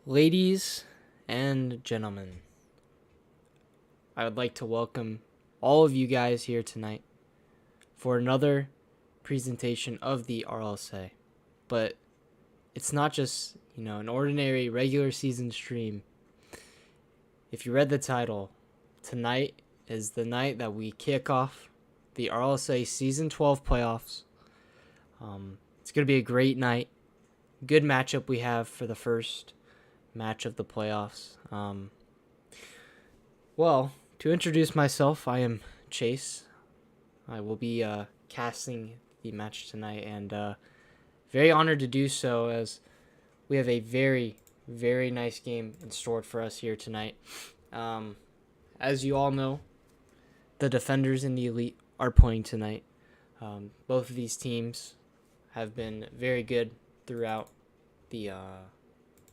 Ladies and gentlemen, I would like to welcome all of you guys here tonight for another presentation of the RLSA. But it's not just, an ordinary regular season stream. If you read the title, tonight is the night that we kick off the RLSA Season 12 playoffs. It's going to be a great night. Good matchup we have for the first match of the playoffs. To introduce myself, I am Chase. I will be casting the match tonight, and very honored to do so as we have a very, very nice game in store for us here tonight. As you all know, the Defenders and the Elite are playing tonight. Both of these teams have been very good throughout the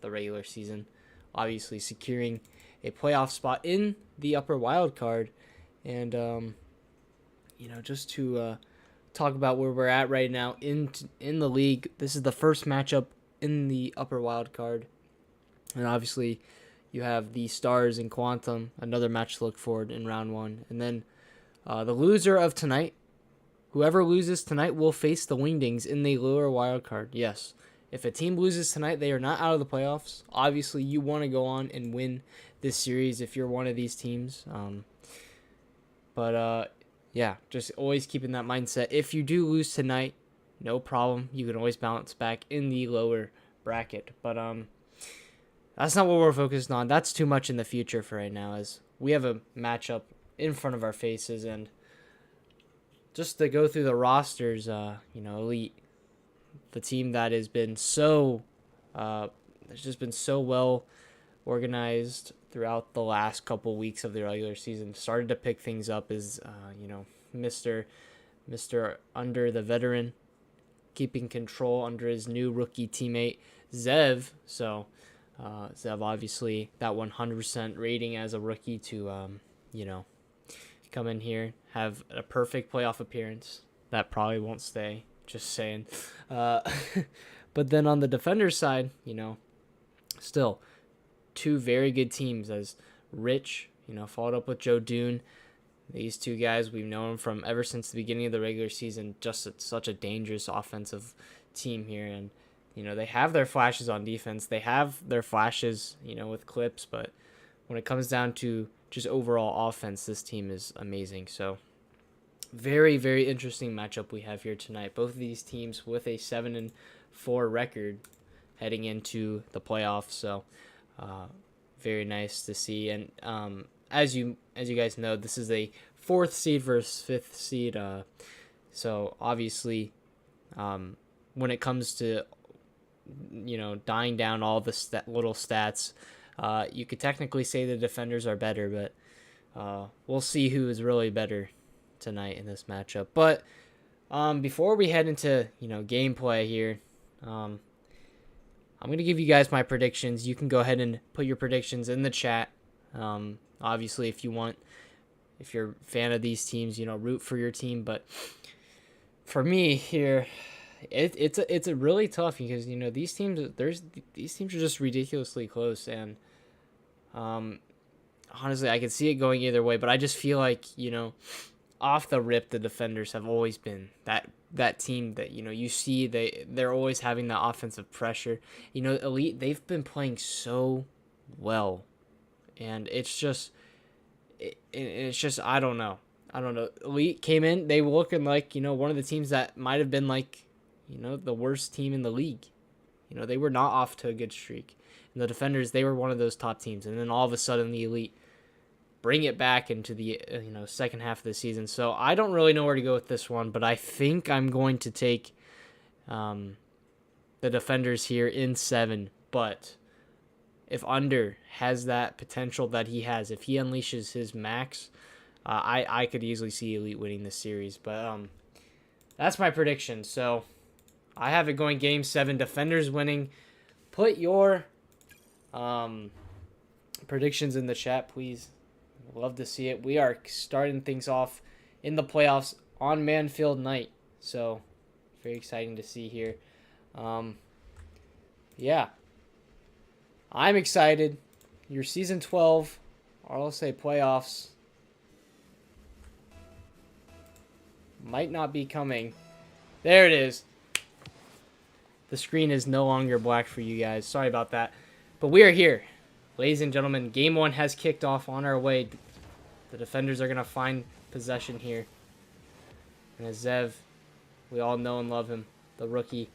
regular season, obviously securing a playoff spot in the upper Wildcard. And just to talk about where we're at right now in the league, this is the first matchup in the upper Wildcard, and obviously you have the Stars and Quantum, another match to look forward in round one, and then the loser of tonight, whoever loses tonight, will face the Wingdings in the lower Wildcard. Yes. If a team loses tonight, they are not out of the playoffs. Obviously, you want to go on and win this series if you're one of these teams. Just always keeping that mindset. If you do lose tonight, no problem. You can always bounce back in the lower bracket. But that's not what we're focused on. That's too much in the future for right now, as we have a matchup in front of our faces. And just to go through the rosters, Elite, the team that has been it's just been so well organized throughout the last couple weeks of the regular season. Started to pick things up as Mr. Under, the veteran, keeping control under his new rookie teammate Zev. So Zev, obviously that 100% rating as a rookie to come in here, have a perfect playoff appearance. That probably won't stay. Just saying. But then on the Defenders side, still two very good teams, as Rich, followed up with Joe Dune. These two guys, we've known them from ever since the beginning of the regular season, just such a dangerous offensive team here. And, they have their flashes on defense. They have their flashes, with clips. But when it comes down to just overall offense, this team is amazing. So very, very interesting matchup we have here tonight. Both of these teams with a 7-4 record heading into the playoffs. So very nice to see. And as you guys know, this is a 4th seed versus 5th seed. So obviously, when it comes to dying down all the little stats, you could technically say the Defenders are better, but we'll see who is really better tonight in this matchup. But before we head into gameplay here, I'm gonna give you guys my predictions. You can go ahead and put your predictions in the chat. Obviously, if you're a fan of these teams, root for your team. But for me here, it's a really tough, because these teams are just ridiculously close, and honestly, I could see it going either way. But I just feel like off the rip, the Defenders have always been that team that you see they're always having that offensive pressure. Elite, they've been playing so well, and it's just I don't know. Elite came in, they were looking like one of the teams that might have been like the worst team in the league. They were not off to a good streak, and the Defenders, they were one of those top teams, and then all of a sudden the Elite bring it back into the second half of the season. So I don't really know where to go with this one, but I think I'm going to take the Defenders here in 7. But if Under has that potential that he has, if he unleashes his max, I could easily see Elite winning this series. But that's my prediction. So I have it going Game 7, Defenders winning. Put your predictions in the chat, please. Love to see it. We are starting things off in the playoffs on Manfield night, so very exciting to see here. I'm excited. Your season 12, or I'll say playoffs, might not be coming. There it is. The screen is no longer black for you guys. Sorry about that. But we are here. Ladies and gentlemen, game 1 has kicked off on our way. The defenders are going to find possession here. And Zev, we all know and love him, the rookie.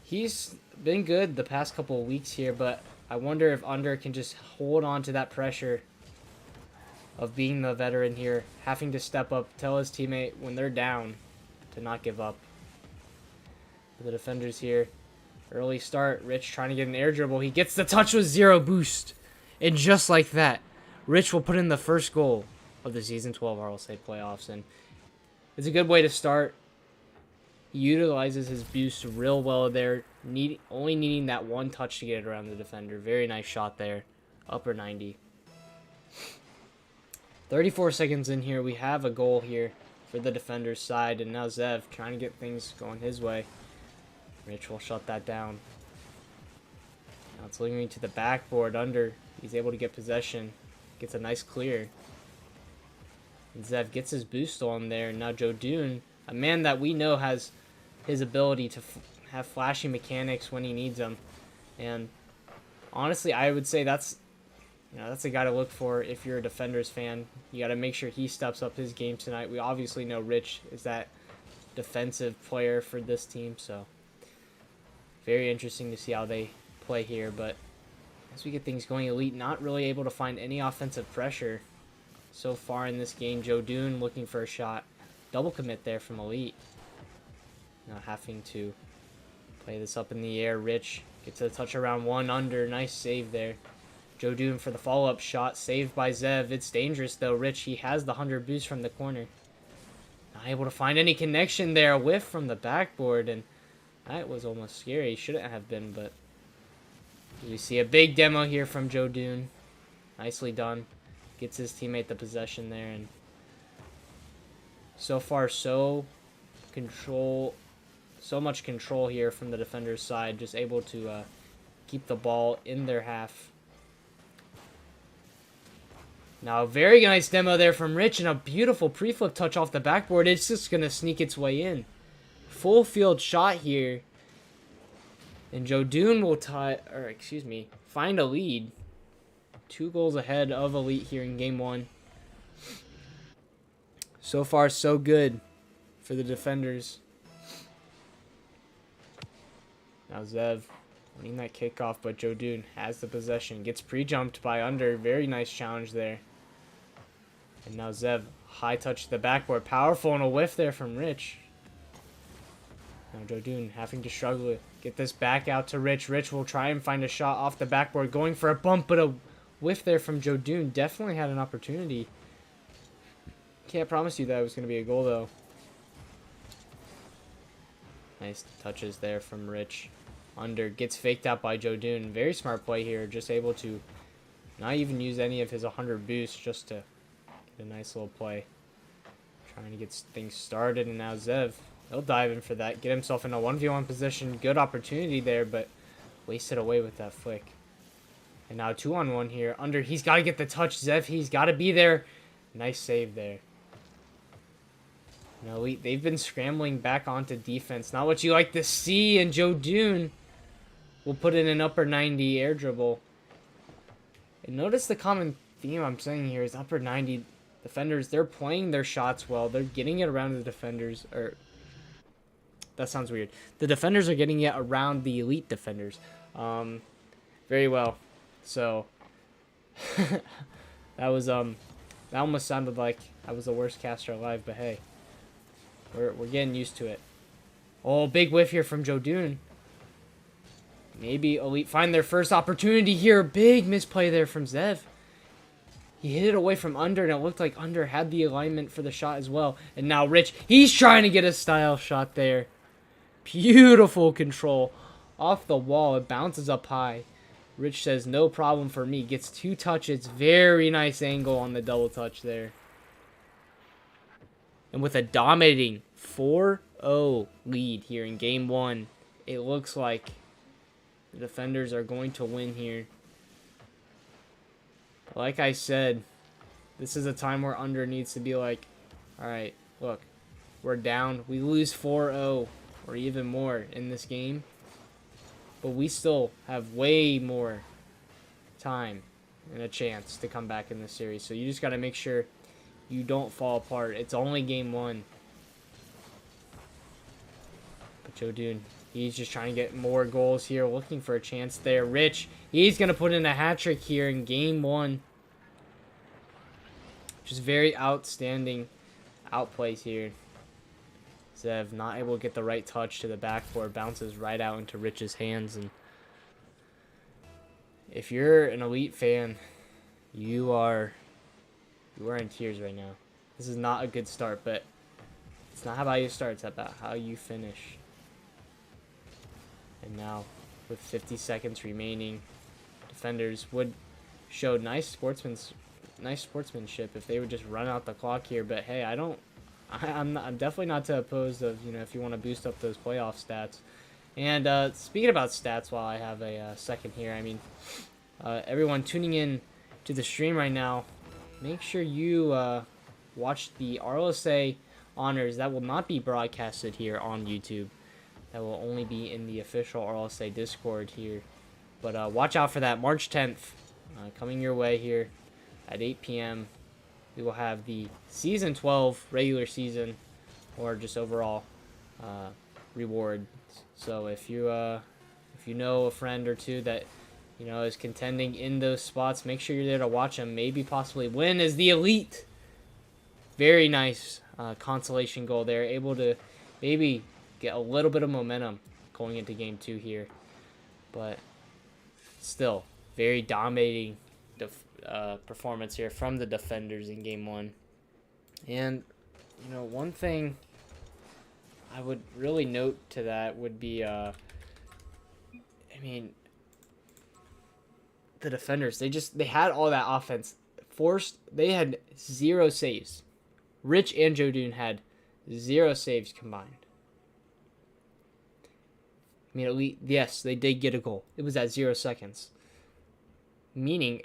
He's been good the past couple of weeks here, but I wonder if Under can just hold on to that pressure of being the veteran here, having to step up, tell his teammate when they're down to not give up. The defenders here, early start, Rich trying to get an air dribble. He gets the touch with 0 boost. And just like that, Rich will put in the first goal of the season 12 RLSA playoffs. And it's a good way to start. He utilizes his boost real well there, only needing that one touch to get it around the defender. Very nice shot there, upper 90. 34 seconds in here, we have a goal here for the defender's side, and now Zev trying to get things going his way. Rich will shut that down. Now it's looking to the backboard. Under, he's able to get possession, gets a nice clear. And Zev gets his boost on there. Now Joe Dune, a man that we know has his ability to have flashy mechanics when he needs them. And honestly, I would say that's a guy to look for if you're a Defenders fan. You got to make sure he steps up his game tonight. We obviously know Rich is that defensive player for this team, so very interesting to see how they play here. But as we get things going, Elite not really able to find any offensive pressure so far in this game. Joe Dune looking for a shot. Double commit there from Elite. Now having to play this up in the air. Rich gets a touch around one. Under. Nice save there. Joe Dune for the follow-up shot. Saved by Zev. It's dangerous though. Rich, he has the 100 boost from the corner. Not able to find any connection there. A whiff from the backboard, and that was almost scary. Shouldn't have been, but you see a big demo here from Joe Dune. Nicely done. Gets his teammate the possession there, and so far so much control here from the defender's side. Just able to keep the ball in their half. Now, a very nice demo there from Rich, and a beautiful pre-flip touch off the backboard. It's just going to sneak its way in. Full field shot here. And Joe Dune will find a lead. 2 goals ahead of Elite here in game 1. So far, so good for the defenders. Now Zev winning that kickoff, but Joe Dune has the possession. Gets pre-jumped by Under. Very nice challenge there. And now Zev, high touch to the backboard. Powerful, and a whiff there from Rich. Now Joe Dune having to struggle to get this back out to Rich. Rich will try and find a shot off the backboard. Going for a bump, but a whiff there from Joe Dune. Definitely had an opportunity. Can't promise you that it was going to be a goal, though. Nice touches there from Rich. Under, gets faked out by Joe Dune. Very smart play here. Just able to not even use any of his 100 boosts just to get a nice little play. Trying to get things started, and now Zev, he'll dive in for that. Get himself in a 1v1 position. Good opportunity there, but wasted away with that flick. And now 2-on-1 here. Under, he's got to get the touch. Zev, he's got to be there. Nice save there. Now, they've been scrambling back onto defense. Not what you like to see, and Joe Dune will put in an upper 90 air dribble. And notice the common theme I'm saying here is upper 90 defenders. They're playing their shots well. They're getting it around the defenders. Or that sounds weird. The defenders are getting it around the Elite defenders very well. So that was that almost sounded like I was the worst caster alive, but hey, we're getting used to it. Oh, big whiff here from Joe Dune. Maybe Elite find their first opportunity here. Big misplay there from Zev. He hit it away from Under, and it looked like Under had the alignment for the shot as well. And now Rich, he's trying to get a style shot there. Beautiful control. Off the wall, it bounces up high. Rich says, no problem for me. Gets 2 touches. Very nice angle on the double touch there. And with a dominating 4-0 lead here in game 1, it looks like The defenders are going to win here. But like I said, this is a time where under needs to be like, all right, look, we're down. We lose 4-0 or even more in this game. But we still have way more time and a chance to come back in this series. So you just got to make sure you don't fall apart. It's only game 1. But Joe Dune, he's just trying to get more goals here, looking for a chance there. Rich, he's going to put in a hat trick here in game 1. Just very outstanding outplays here. Zev not able to get the right touch to the backboard, bounces right out into Rich's hands. And if you're an Elite fan, you are in tears right now. This is not a good start, but it's not about how you start, it's about how you finish. And now, with 50 seconds remaining, defenders would show nice sportsmanship if they would just run out the clock here. But hey, I'm definitely not to oppose of, if you want to boost up those playoff stats. And speaking about stats, while I have a second here, I mean, everyone tuning in to the stream right now, make sure you watch the RLSA honors. That will not be broadcasted here on YouTube. That will only be in the official RLSA Discord here. But watch out for that. March 10th, coming your way here at 8 p.m. We will have the Season 12 regular season, or just overall reward. So if you know a friend or two that is contending in those spots, make sure you're there to watch them. Maybe possibly win as the Elite. Very nice consolation goal there. Able to maybe get a little bit of momentum going into game 2 here. But still, very dominating performance here from the defenders in game 1. And one thing I would really note to that would be the defenders, they had all that offense forced. They had 0 saves. Rich and Joe Dune had 0 saves combined. Elite, yes, they did get a goal. It was at 0 seconds, meaning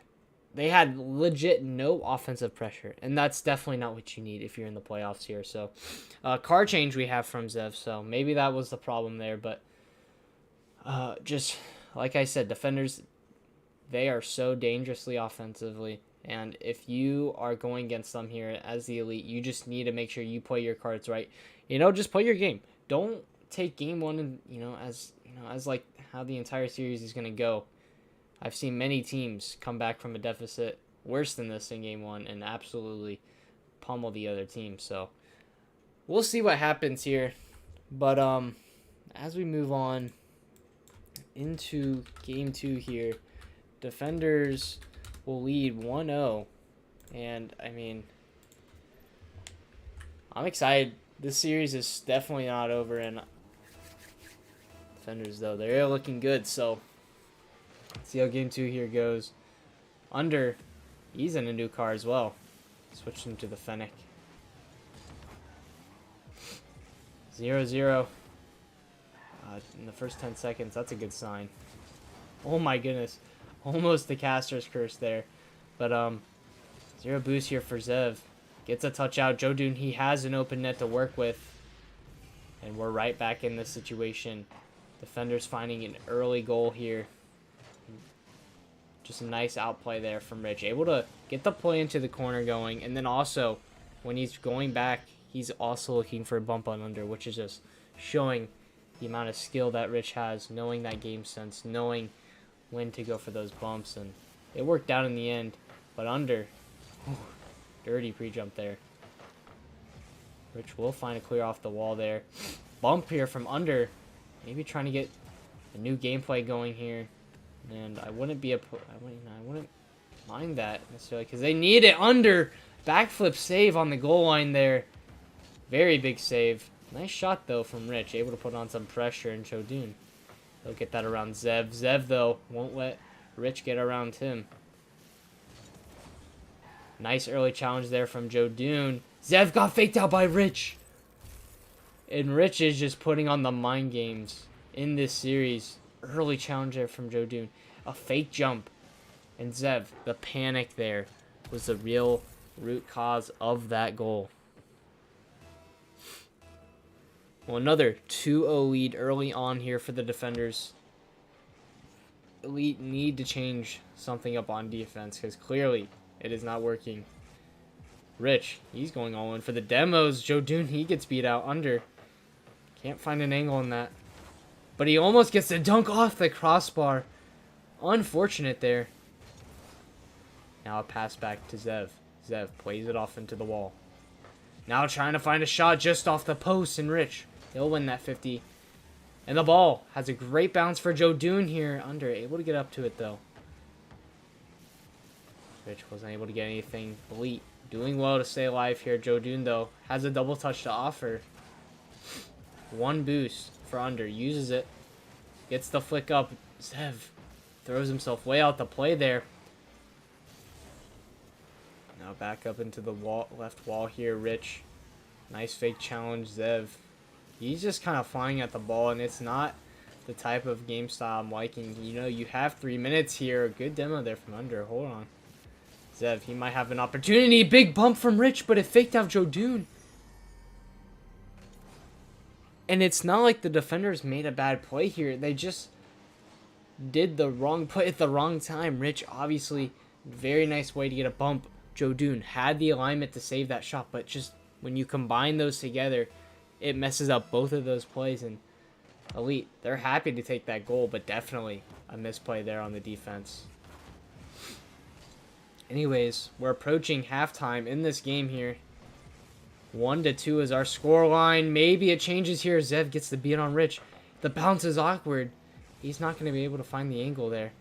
they had legit no offensive pressure, and that's definitely not what you need if you're in the playoffs here. So, card change we have from Zev, so maybe that was the problem there. But just like I said, defenders, they are so dangerously offensively, and if you are going against them here as the Elite, you just need to make sure you play your cards right. Just play your game. Don't take game 1 as like how the entire series is going to go. I've seen many teams come back from a deficit worse than this in game 1 and absolutely pummel the other team. So we'll see what happens here. But as we move on into game 2 here, defenders will lead 1-0. And I'm excited. This series is definitely not over, and defenders, though, they're looking good. So see how game 2 here goes. Under, he's in a new car as well. Switched him to the Fennec. 0-0. In the first 10 seconds, that's a good sign. Oh my goodness. Almost the caster's curse there. But 0 boost here for Zev. Gets a touch out. Joe Dune, he has an open net to work with. And we're right back in this situation. Defenders finding an early goal here. Just a nice outplay there from Rich. Able to get the play into the corner going. And then also, when he's going back, he's also looking for a bump on under, which is just showing the amount of skill that Rich has, knowing that game sense, knowing when to go for those bumps. And it worked out in the end. But under, dirty pre-jump there. Rich will find a clear off the wall there. Bump here from under. Maybe trying to get a new gameplay going here. And I wouldn't mind that necessarily, because they need it. Under, backflip save on the goal line there. Very big save. Nice shot, though, from Rich. Able to put on some pressure, and Joe Dune, he'll get that around Zev. Zev, though, won't let Rich get around him. Nice early challenge there from Joe Dune. Zev got faked out by Rich. And Rich is just putting on the mind games in this series. early challenge there from Joe Dune. A fake jump. And Zev, the panic there was the real root cause of that goal. Well, another 2-0 lead early on here for the defenders. Elite need to change something up on defense because clearly it is not working. Rich, he's going all in for the demos. Joe Dune, he gets beat out under. Can't find an angle on that. But he almost gets the dunk off the crossbar. Unfortunate there. Now a pass back to Zev. Zev plays it off into the wall. Now trying to find a shot just off the post, and Rich, he'll win that 50. And the ball has a great bounce for Joe Dune here. Under, able to get up to it though. Rich wasn't able to get anything. Elite doing well to stay alive here. Joe Dune though has a double touch to offer. One boost for Under. Uses it. Gets the flick up. Zev throws himself way out the play there. Now back up into the wall, left wall here. Rich. Nice fake challenge. Zev. He's just kind of flying at the ball, and it's not the type of game style I'm liking. You know, you have 3 minutes here. Good demo there from Under. Hold on. Zev, he might have an opportunity. Big bump from Rich, but it faked out Joe Dune. And it's not like the defenders made a bad play here. They just did the wrong play at the wrong time. Rich, obviously, very nice way to get a bump. Joe Dune had the alignment to save that shot, but just when you combine those together, it messes up both of those plays. And Elite, they're happy to take that goal, but definitely a misplay there on the defense. Anyways, we're approaching halftime in this game here. 1-2 is our score line. Maybe it changes here. Zev gets the beat on Rich. The bounce is awkward. He's not going to be able to find the angle there.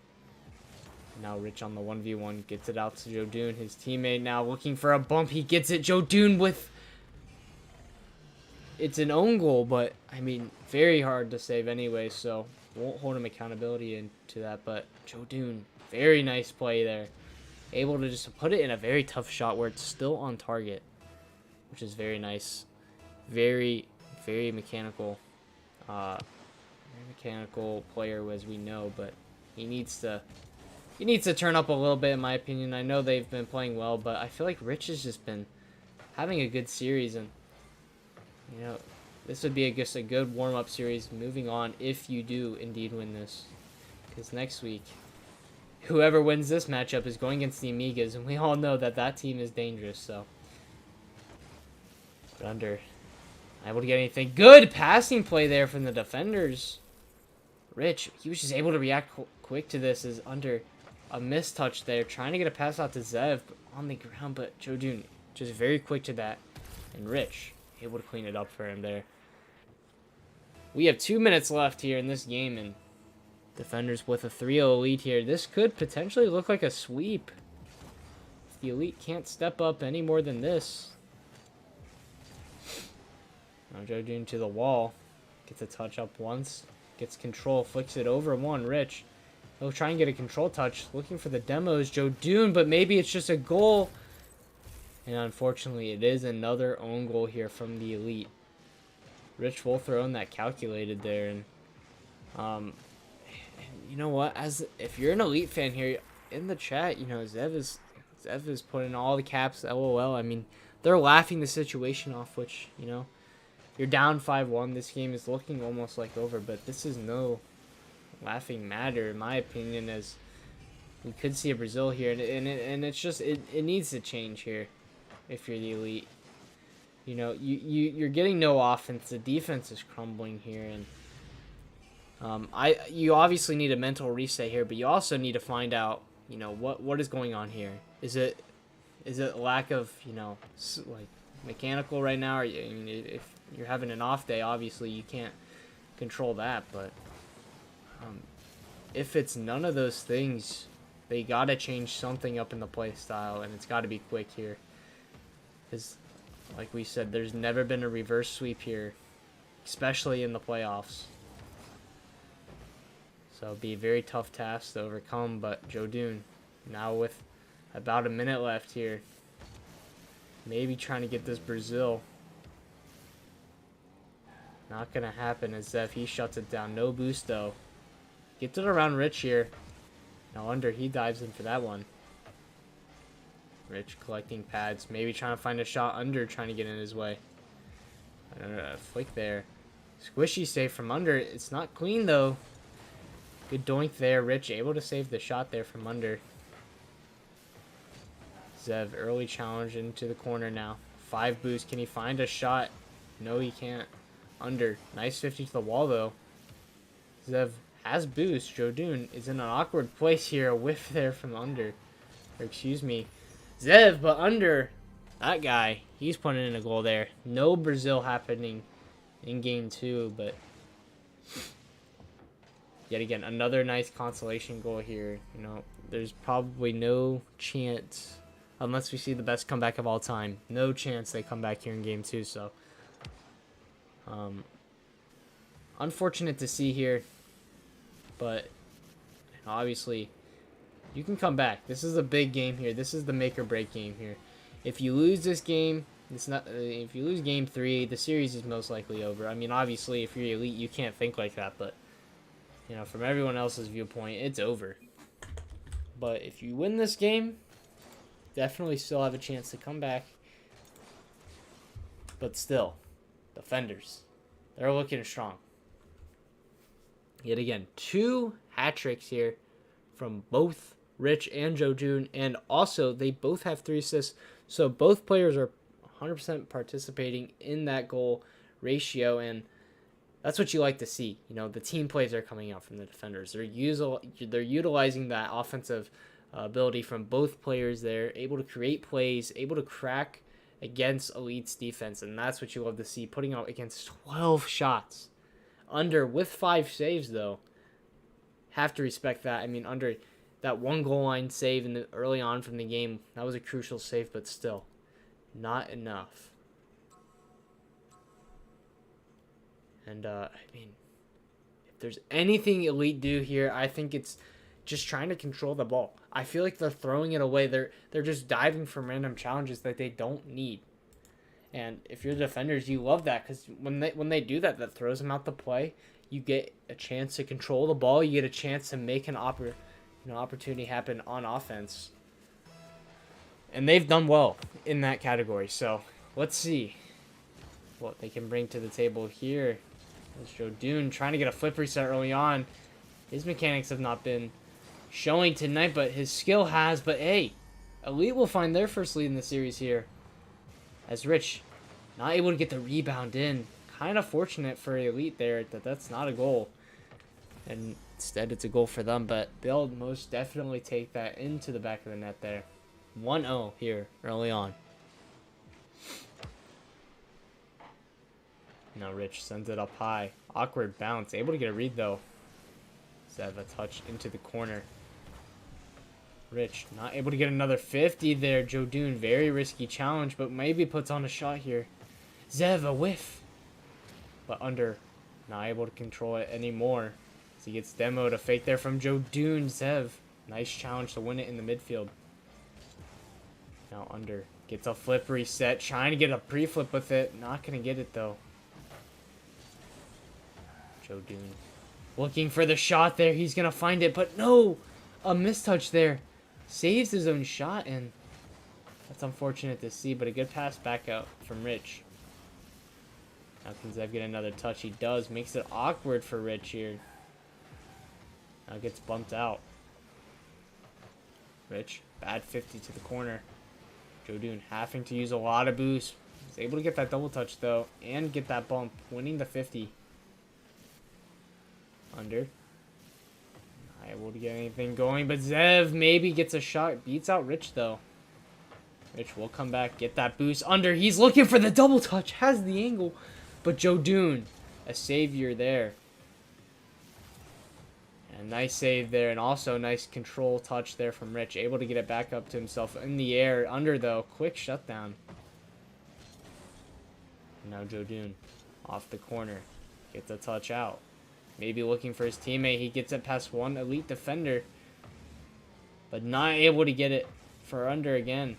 Now Rich on the 1v1 gets it out to Joe Dune. His teammate now looking for a bump. He gets it. Joe Dune with... It's an own goal, but, I mean, very hard to save anyway, so won't hold him accountability into that. But Joe Dune, very nice play there. Able to just put it in a very tough shot where it's still on target, which is very nice. Very, very mechanical. Very mechanical player, as we know, but he needs to turn up a little bit, in my opinion. I know they've been playing well, but I feel like Rich has just been having a good series, and you know, this would be a good warm-up series moving on if you do indeed win this, because next week, whoever wins this matchup is going against the Amigas, and we all know that that team is dangerous. So, but Under, able to get anything. Good passing play there from the defenders. Rich, he was just able to react quick to this. As Under, a mistouch there, trying to get a pass out to Zev on the ground, but Joe Dune just very quick to that, and Rich able to clean it up for him there. We have 2 minutes left here in this game, and defenders with a 3-0 lead here. This could potentially look like a sweep if the Elite can't step up any more than this. Now Joe Dune to the wall. Gets a touch up once. Gets control. Flicks it over one. Rich. He'll try and get a control touch. Looking for the demos. Joe Dune, but maybe it's just a goal. And unfortunately, it is another own goal here from the Elite. Rich will throw in that calculated there. And you know what? If you're an Elite fan here in the chat, you know Zev is putting all the caps. LOL. I mean, they're laughing the situation off. Which, you know, you're down 5-1. This game is looking almost like over, but this is no laughing matter in my opinion. As we could see a Brazil here, and it's just it needs to change here. If you're the Elite, you know you're getting no offense. The defense is crumbling here, and you obviously need a mental reset here, but you also need to find out, you know, what is going on here. Is it lack of, you know, like mechanical right now? Or, I mean, if you're having an off day, obviously you can't control that. But if it's none of those things, they gotta change something up in the play style, and it's got to be quick here. Because, like we said, there's never been a reverse sweep here, especially in the playoffs. So it'll be a very tough task to overcome, but Joe Dune, now with about a minute left here, maybe trying to get this Brazil. Not going to happen as Zev, he shuts it down. No boost, though. Gets it around Rich here. Now under, he dives in for that one. Rich collecting pads. Maybe trying to find a shot under, trying to get in his way. Flick there. Squishy save from under. It's not clean, though. Good doink there. Rich able to save the shot there from under. Zev, early challenge into the corner now. 5 boost. Can he find a shot? No, he can't. Under. Nice 50 to the wall, though. Zev has boost. Jodun is in an awkward place here. A whiff there from under. Or excuse me. Zev, but under. That guy, he's putting in a goal there. No Brazil happening in game 2, but yet again, another nice consolation goal here. You know, there's probably no chance, unless we see the best comeback of all time, no chance they come back here in game 2. So, unfortunate to see here, but obviously, you can come back. This is a big game here. This is the make or break game here. If you lose this game, it's not. If you lose game 3, the series is most likely over. I mean, obviously, if you're elite, you can't think like that, but you know, from everyone else's viewpoint, it's over. But if you win this game, definitely still have a chance to come back. But still, defenders, they're looking strong. Yet again, 2 hat tricks here from both Rich and Jodun, and also they both have 3 assists. So both players are 100% participating in that goal ratio, and that's what you like to see. You know, the team plays are coming out from the defenders. They're utilizing that offensive ability from both players there, able to create plays, able to crack against Elite's defense, and that's what you love to see, putting out against 12 shots. Under with 5 saves, though. Have to respect that. I mean, under that 1 goal line save in the early on from the game, that was a crucial save, but still not enough. And I mean, if there's anything Elite do here, I think it's just trying to control the ball. I feel like they're throwing it away. They're just diving for random challenges that they don't need. And if you're the defenders, you love that, because when they do that, that throws them out the play. You get a chance to control the ball. You get a chance to make an opportunity happen on offense. And they've done well in that category. So let's see what they can bring to the table here. There's Jodun trying to get a flip reset early on. His mechanics have not been showing tonight, but his skill has. But hey, Elite will find their first lead in the series here, as Rich not able to get the rebound in. Kind of fortunate for Elite there that that's not a goal, and instead it's a goal for them, but they'll most definitely take that into the back of the net there. 1-0 here early on. Now Rich sends it up high. Awkward bounce. Able to get a read, though. Zev a touch into the corner. Rich not able to get another 50 there. Jodun, very risky challenge, but maybe puts on a shot here. Zev a whiff. But under, not able to control it anymore. So he gets demoed. A fake there from Jodun. Zev, nice challenge to win it in the midfield. Now under, gets a flip reset. Trying to get a pre-flip with it. Not going to get it, though. Jodun looking for the shot there. He's going to find it, but no! A mistouch there. Saves his own shot, and that's unfortunate to see, but a good pass back out from Rich. Now can Zev get another touch? He does. Makes it awkward for Rich here. Now gets bumped out. Rich, bad 50 to the corner. Jodun having to use a lot of boost. He's able to get that double touch, though, and get that bump, winning the 50. Under. Not able to get anything going, but Zev maybe gets a shot. Beats out Rich, though. Rich will come back, get that boost. Under, he's looking for the double touch. Has the angle. But Jodun, a savior there. And nice save there, and also nice control touch there from Rich. Able to get it back up to himself in the air. Under, though, quick shutdown. Now Jodun off the corner. Gets a touch out. Maybe looking for his teammate. He gets it past one Elite defender. But not able to get it for under again.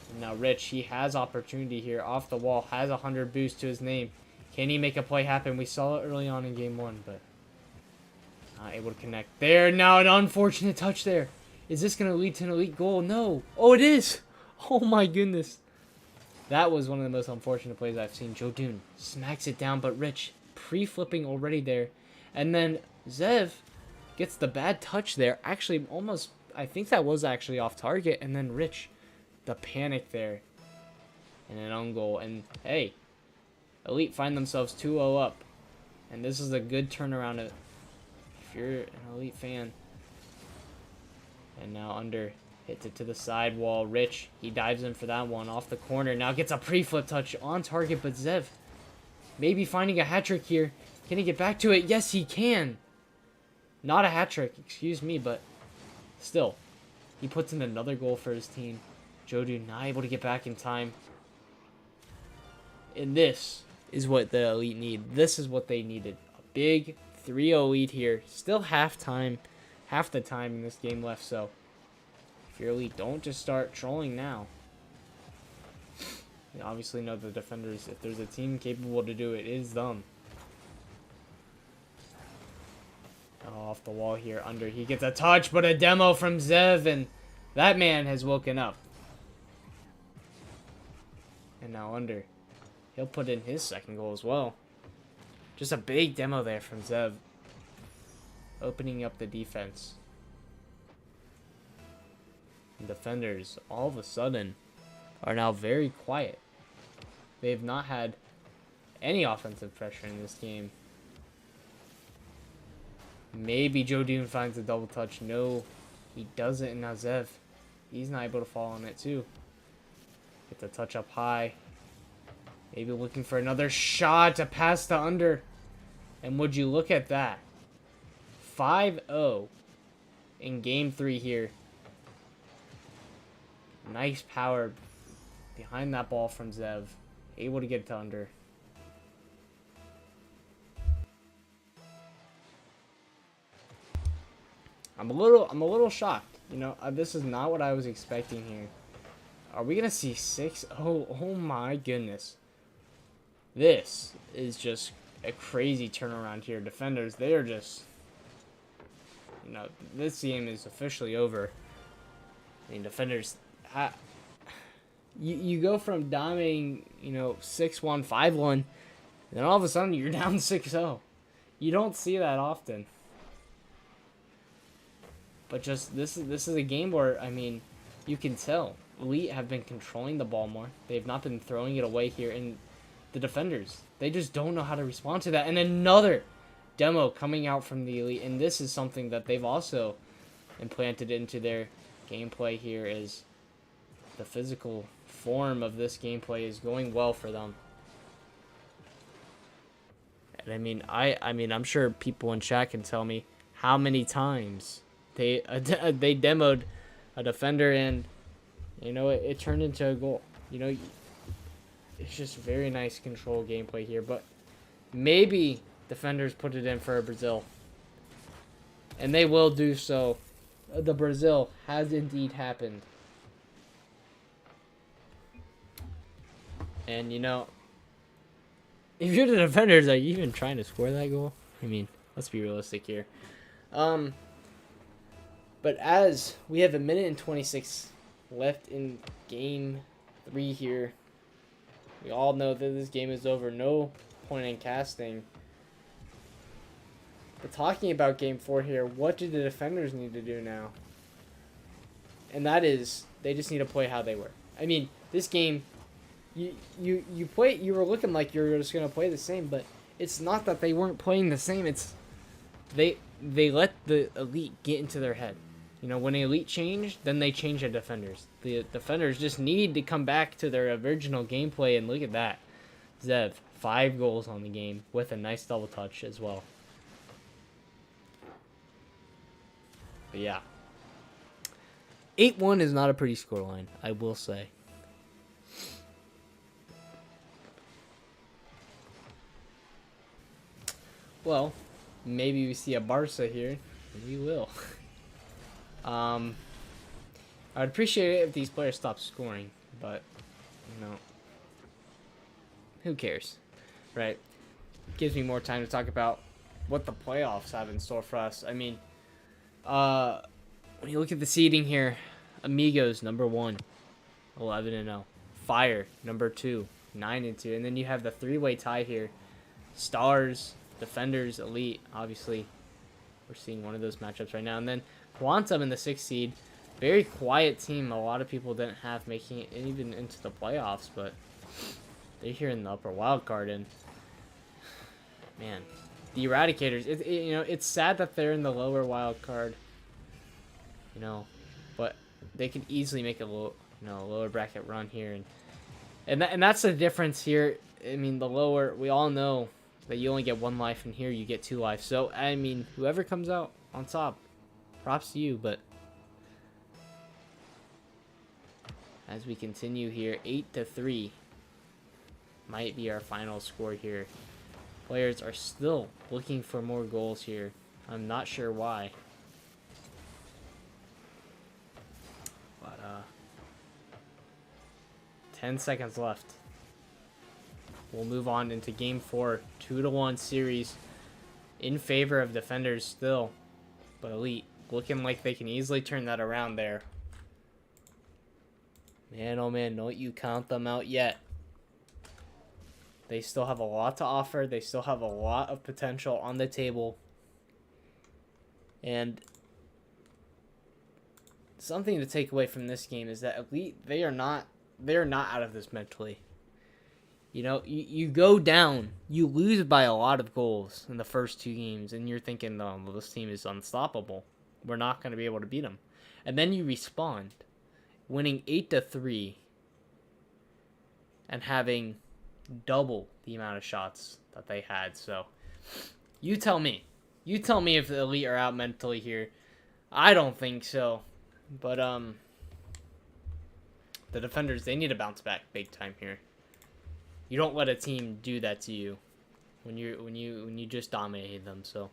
And now Rich, he has opportunity here off the wall. Has 100 boost to his name. Can he make a play happen? We saw it early on in game 1, but Not able to connect there. Now an unfortunate touch there. Is this going to lead to an elite goal? No. Oh, it is. Oh, my goodness. That was one of the most unfortunate plays I've seen. Jodun smacks it down, but Rich pre-flipping already there. And then Zev gets the bad touch there. Actually, almost, I think that was actually off target. And then Rich, the panic there. And an own goal. And, hey, Elite find themselves 2-0 up. And this is a good turnaround if you're an Elite fan. And now Under hits it to the sidewall. Rich, he dives in for that one off the corner. Now gets a pre-flip touch on target, but Zev maybe finding a hat trick here. Can he get back to it? Yes, he can. Not a hat trick, excuse me, but still. He puts in another goal for his team. Jodu not able to get back in time. And this is what the Elite need. This is what they needed. A big 3-0 lead here. Still half the time in this game left, so if you're Elite, don't just start trolling now. You obviously know the defenders. If there's a team capable to do it, it is them. Oh, off the wall here. Under. He gets a touch, but a demo from Zev, and that man has woken up. And now Under. He'll put in his second goal as well. Just a big demo there from Zev. Opening up the defense. Defenders all of a sudden are now very quiet. They've not had any offensive pressure in this game. Maybe Jodun finds a double touch. No, he doesn't. And now Zev, he's not able to fall on it too. Get the touch up high. Maybe looking for another shot to pass to Under. And would you look at that? 5-0 in game 3 here. Nice power behind that ball from Zev. Able to get it to Under. I'm a little shocked. You know, this is not what I was expecting here. Are we gonna see 6-0? Oh my goodness. This is just a crazy turnaround here. Defenders, they are just, you know, this game is officially over. I mean, defenders, you go from dominating, you know, 6-1, 5-1, then all of a sudden you're down 6-0. You don't see that often. But just this is a game where, I mean, you can tell Elite have been controlling the ball more. They've not been throwing it away here, and the defenders, they just don't know how to respond to that. And another demo coming out from the Elite, and this is something that they've also implanted into their gameplay here, is the physical form of this gameplay is going well for them. And I mean, I'm sure people in chat can tell me how many times they demoed a defender and, you know, it turned into a goal. You know, it's just very nice control gameplay here, but maybe defenders put it in for a Brazil, and they will do so. The Brazil has indeed happened. And, you know, if you're the defenders, are you even trying to score that goal? I mean, let's be realistic here. But as we have 1:26 left in game 3 here, we all know that this game is over. No point in casting. But talking about game 4 here, what do the defenders need to do now? And that is, they just need to play how they were. I mean, this game, you were looking like you were just gonna play the same, but it's not that they weren't playing the same. It's they let the Elite get into their head. You know, when the Elite changed, then they changed the defenders. The defenders just need to come back to their original gameplay, and look at that. Zev, 5 goals on the game with a nice double touch as well. But yeah. 8-1 is not a pretty scoreline, I will say. Well, maybe we see a Barca here. We will. I'd appreciate it if these players stopped scoring, but, you know, who cares, right? Gives me more time to talk about what the playoffs have in store for us. I mean, when you look at the seeding here, Amigos number 1, 11-0. Fire number 2, 9-2, and then you have the three-way tie here. Stars, Defenders, Elite. Obviously, we're seeing one of those matchups right now, and then Quantum in the 6th seed. Very quiet team. A lot of people didn't have making it even into the playoffs, but they're here in the upper wild card, and man, the Eradicators. It's sad that they're in the lower wild card. But they could easily make a lower bracket run here, and that's the difference here. I mean, the lower, we all know that you only get 1 life, and here you get 2 life. So I mean, whoever comes out on top, props to you. But as we continue here, 8-3 might be our final score here. Players are still looking for more goals here. I'm not sure why. But 10 seconds left. We'll move on into game 4. 2-1 series in favor of Defenders still. But Elite looking like they can easily turn that around there. Man, oh man, don't you count them out yet. They still have a lot to offer. They still have a lot of potential on the table. And something to take away from this game is that Elite, they are not out of this mentally. You go down, you lose by a lot of goals in the first 2 games, and you're thinking, oh, well, this team is unstoppable. We're not going to be able to beat them. And then you respond, winning 8-3 and having double the amount of shots that they had. So you tell me if the Elite are out mentally here. I don't think so, but the Defenders, they need to bounce back big time here. You don't let a team do that to you when you just dominated them. So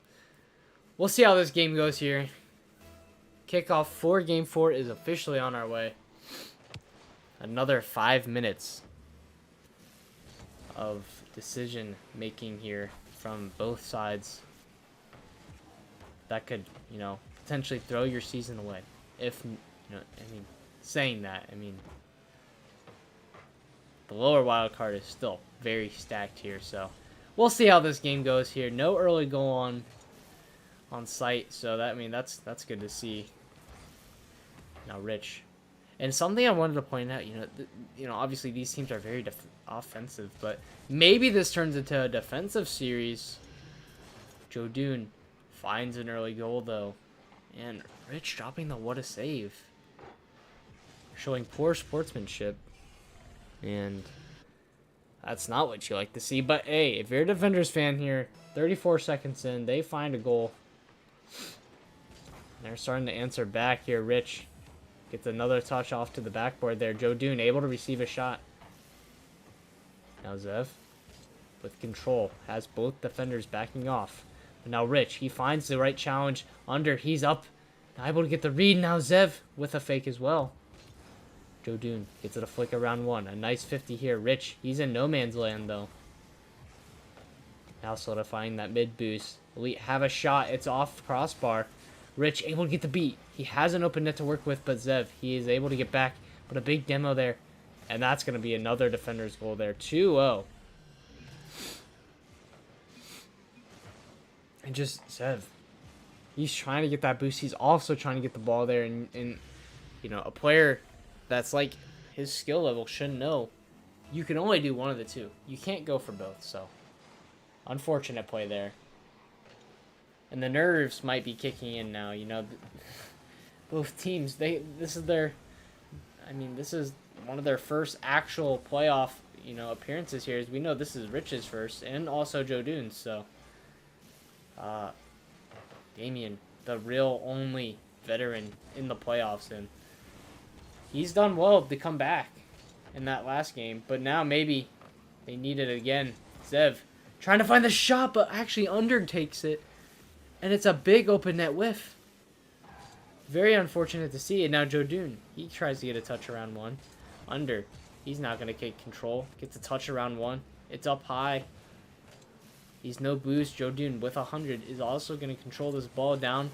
we'll see how this game goes here. Kickoff for game 4 is officially on our way. Another 5 minutes of decision making here from both sides. That could, potentially throw your season away. If, saying that, the lower wild card is still very stacked here, so we'll see how this game goes here. No early goal on site, so that's good to see. Now Rich, and something I wanted to point out, obviously these teams are very offensive, but maybe this turns into a defensive series. Joe Dune finds an early goal though, and Rich dropping the what a save, showing poor sportsmanship. And that's not what you like to see. But hey, if you're a Defenders fan here, 34 seconds in, they find a goal. They're starting to answer back here. Rich gets another touch off to the backboard there. Joe Dune able to receive a shot. Now Zev with control has both defenders backing off. But now Rich, he finds the right challenge. Under, he's up. Now able to get the read. Now Zev with a fake as well. Joe Dune gets it a flick around 1. A nice 50 here. Rich, he's in no man's land, though. Now solidifying that mid boost. Elite have a shot. It's off crossbar. Rich able to get the beat. He has an open net to work with, but Zev, he is able to get back. But a big demo there. And that's going to be another Defender's goal there. 2-0. And just Zev, he's trying to get that boost. He's also trying to get the ball there. And a player that's like his skill level should know you can only do one of the two. You can't go for both. So unfortunate play there. And the nerves might be kicking in now. Both teams, this is one of their first actual playoff appearances here. As we know, this is Rich's first and also Joe Dune's. So Damien, the real only veteran in the playoffs, and he's done well to come back in that last game, but now maybe they need it again. Zev trying to find the shot, but actually undertakes it, and it's a big open net whiff. Very unfortunate to see. And now Joe Dune, he tries to get a touch around 1. Under, he's not going to take control. Gets a touch around 1. It's up high. He's no boost. Jodun with 100 is also going to control this ball down.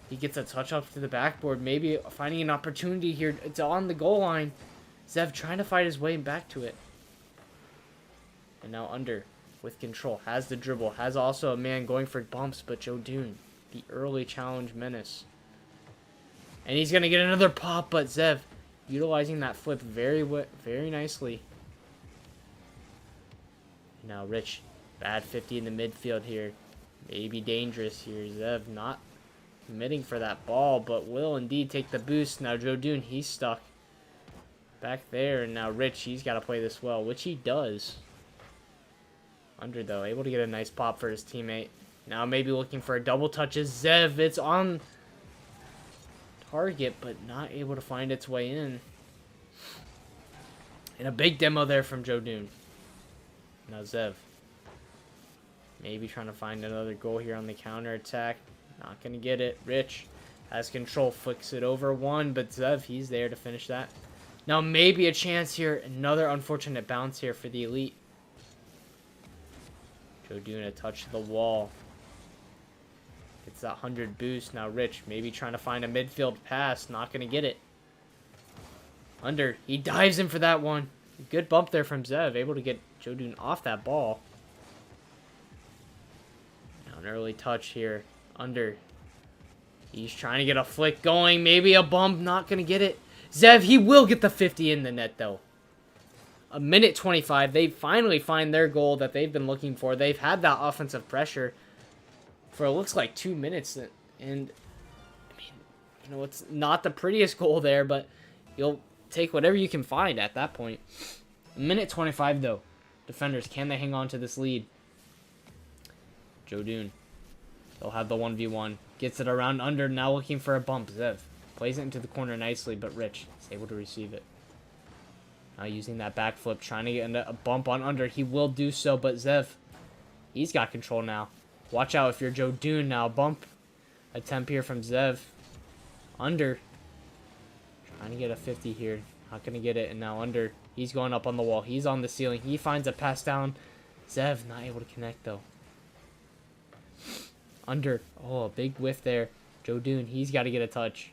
He gets a touch up to the backboard. Maybe finding an opportunity here. It's on the goal line. Zev trying to fight his way back to it. And now Under with control. Has the dribble. Has also a man going for bumps. But Jodun, the early challenge menace. And he's going to get another pop. But Zev utilizing that flip very nicely. Now Rich. Bad 50 in the midfield here. Maybe dangerous here. Zev not committing for that ball, but will indeed take the boost. Now Jodun, he's stuck back there. And now Rich, he's got to play this well, which he does. Under, though, able to get a nice pop for his teammate. Now maybe looking for a double touch is Zev. It's on target, but not able to find its way in. And a big demo there from Jodun. Now Zev. Maybe trying to find another goal here on the counter attack. Not going to get it. Rich has control. Flicks it over one, but Zev, he's there to finish that. Now maybe a chance here. Another unfortunate bounce here for the Elite. Jodun a touch to the wall. Gets that 100 boost. Now Rich maybe trying to find a midfield pass. Not going to get it. Under. He dives in for that one. Good bump there from Zev. Able to get Jodun off that ball. Now an early touch here. Under. He's trying to get a flick going. Maybe a bump. Not going to get it. Zev, he will get the 50 in the net, though. A minute 25. They finally find their goal that they've been looking for. They've had that offensive pressure for it looks like 2 minutes. And, I mean, you know, it's not the prettiest goal there, but you'll take whatever you can find at that point. A minute 25, though. Defenders, can they hang on to this lead? Jodun. They'll have the 1v1. Gets it around Under. Now looking for a bump. Zev plays it into the corner nicely, but Rich is able to receive it. Now using that backflip, trying to get a bump on Under. He will do so, but Zev, he's got control now. Watch out if you're Jodun now. Bump attempt here from Zev. Under. Trying to get a 50 here. Not going to get it, and now Under. He's going up on the wall. He's on the ceiling. He finds a pass down. Zev not able to connect, though. Under. Oh, a big whiff there. Jodun, he's got to get a touch.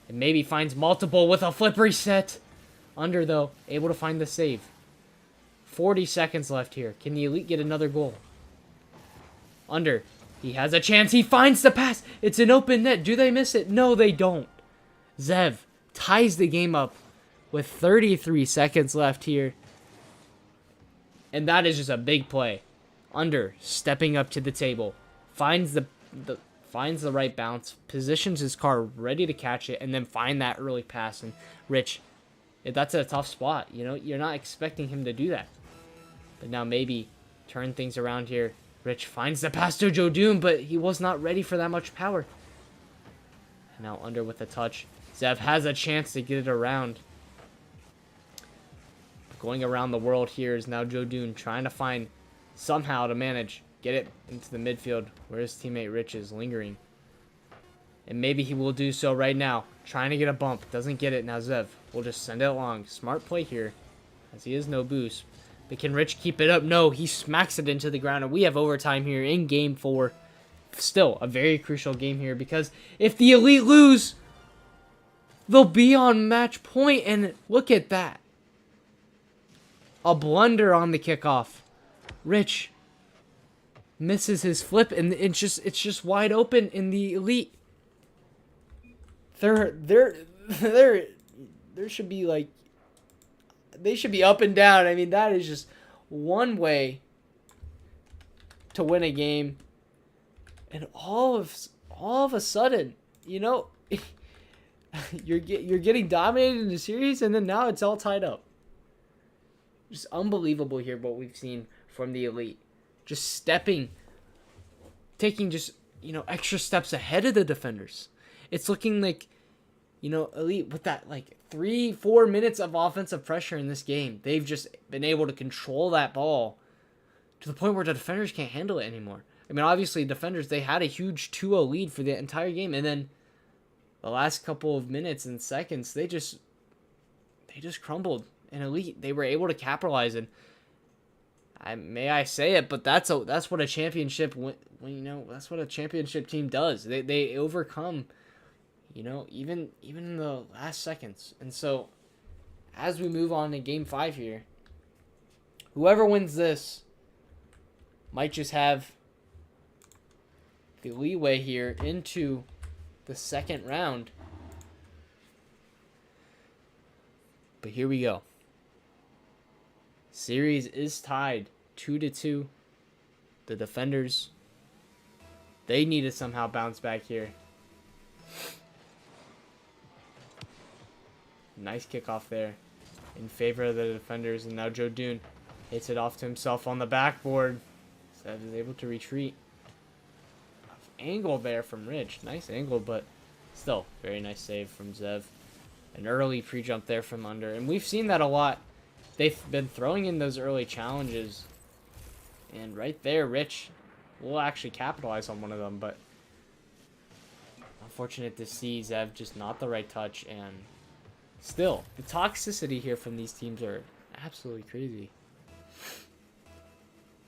And maybe finds multiple with a flip reset. Under, though, able to find the save. 40 seconds left here. Can the Elite get another goal? Under. He has a chance. He finds the pass. It's an open net. Do they miss it? No, they don't. Zev ties the game up with 33 seconds left here. And that is just a big play. Under, stepping up to the table. Finds the right bounce. Positions his car ready to catch it. And then find that early pass. And Rich, that's a tough spot. You know, you're not expecting him to do that. But now maybe turn things around here. Rich finds the pass to Jodun, but he was not ready for that much power. And now Under with a touch. Zev has a chance to get it around. Going around the world here is now Jodun trying to find somehow to manage. Get it into the midfield where his teammate Rich is lingering. And maybe he will do so right now. Trying to get a bump. Doesn't get it. Now Zev will just send it along. Smart play here, as he is no boost. But can Rich keep it up? No, he smacks it into the ground. And we have overtime here in Game 4. Still a very crucial game here, because if the Elite lose, they'll be on match point. And look at that. A blunder on the kickoff. Rich misses his flip, and it's just wide open in the Elite. There should be like, they should be up and down. I mean, that is just one way to win a game, and all of a sudden, you know, you're getting dominated in the series, and then now it's all tied up. Just unbelievable here what we've seen from the Elite. Just taking just, you know, extra steps ahead of the defenders. It's looking like, you know, Elite with that like 3-4 minutes of offensive pressure in this game, they've just been able to control that ball to the point where the defenders can't handle it anymore. I mean, obviously defenders, they had a huge 2-0 lead for the entire game, and then the last couple of minutes and seconds, they just crumbled. And Elite, they were able to capitalize, and May I say it, but that's what a championship that's what a championship team does. They overcome, even in the last seconds. And so as we move on to game 5 here, whoever wins this might just have the leeway here into the second round. But here we go. Series is tied 2-2. The defenders, they need to somehow bounce back here. Nice kickoff there in favor of the defenders. And now Joe Dune hits it off to himself on the backboard. Zev is able to retreat. Angle there from Rich. Nice angle, but still very nice save from Zev. An early pre-jump there from under. And we've seen that a lot. They've been throwing in those early challenges. And right there, Rich will actually capitalize on one of them. But unfortunate to see Zev just not the right touch. And still, the toxicity here from these teams are absolutely crazy.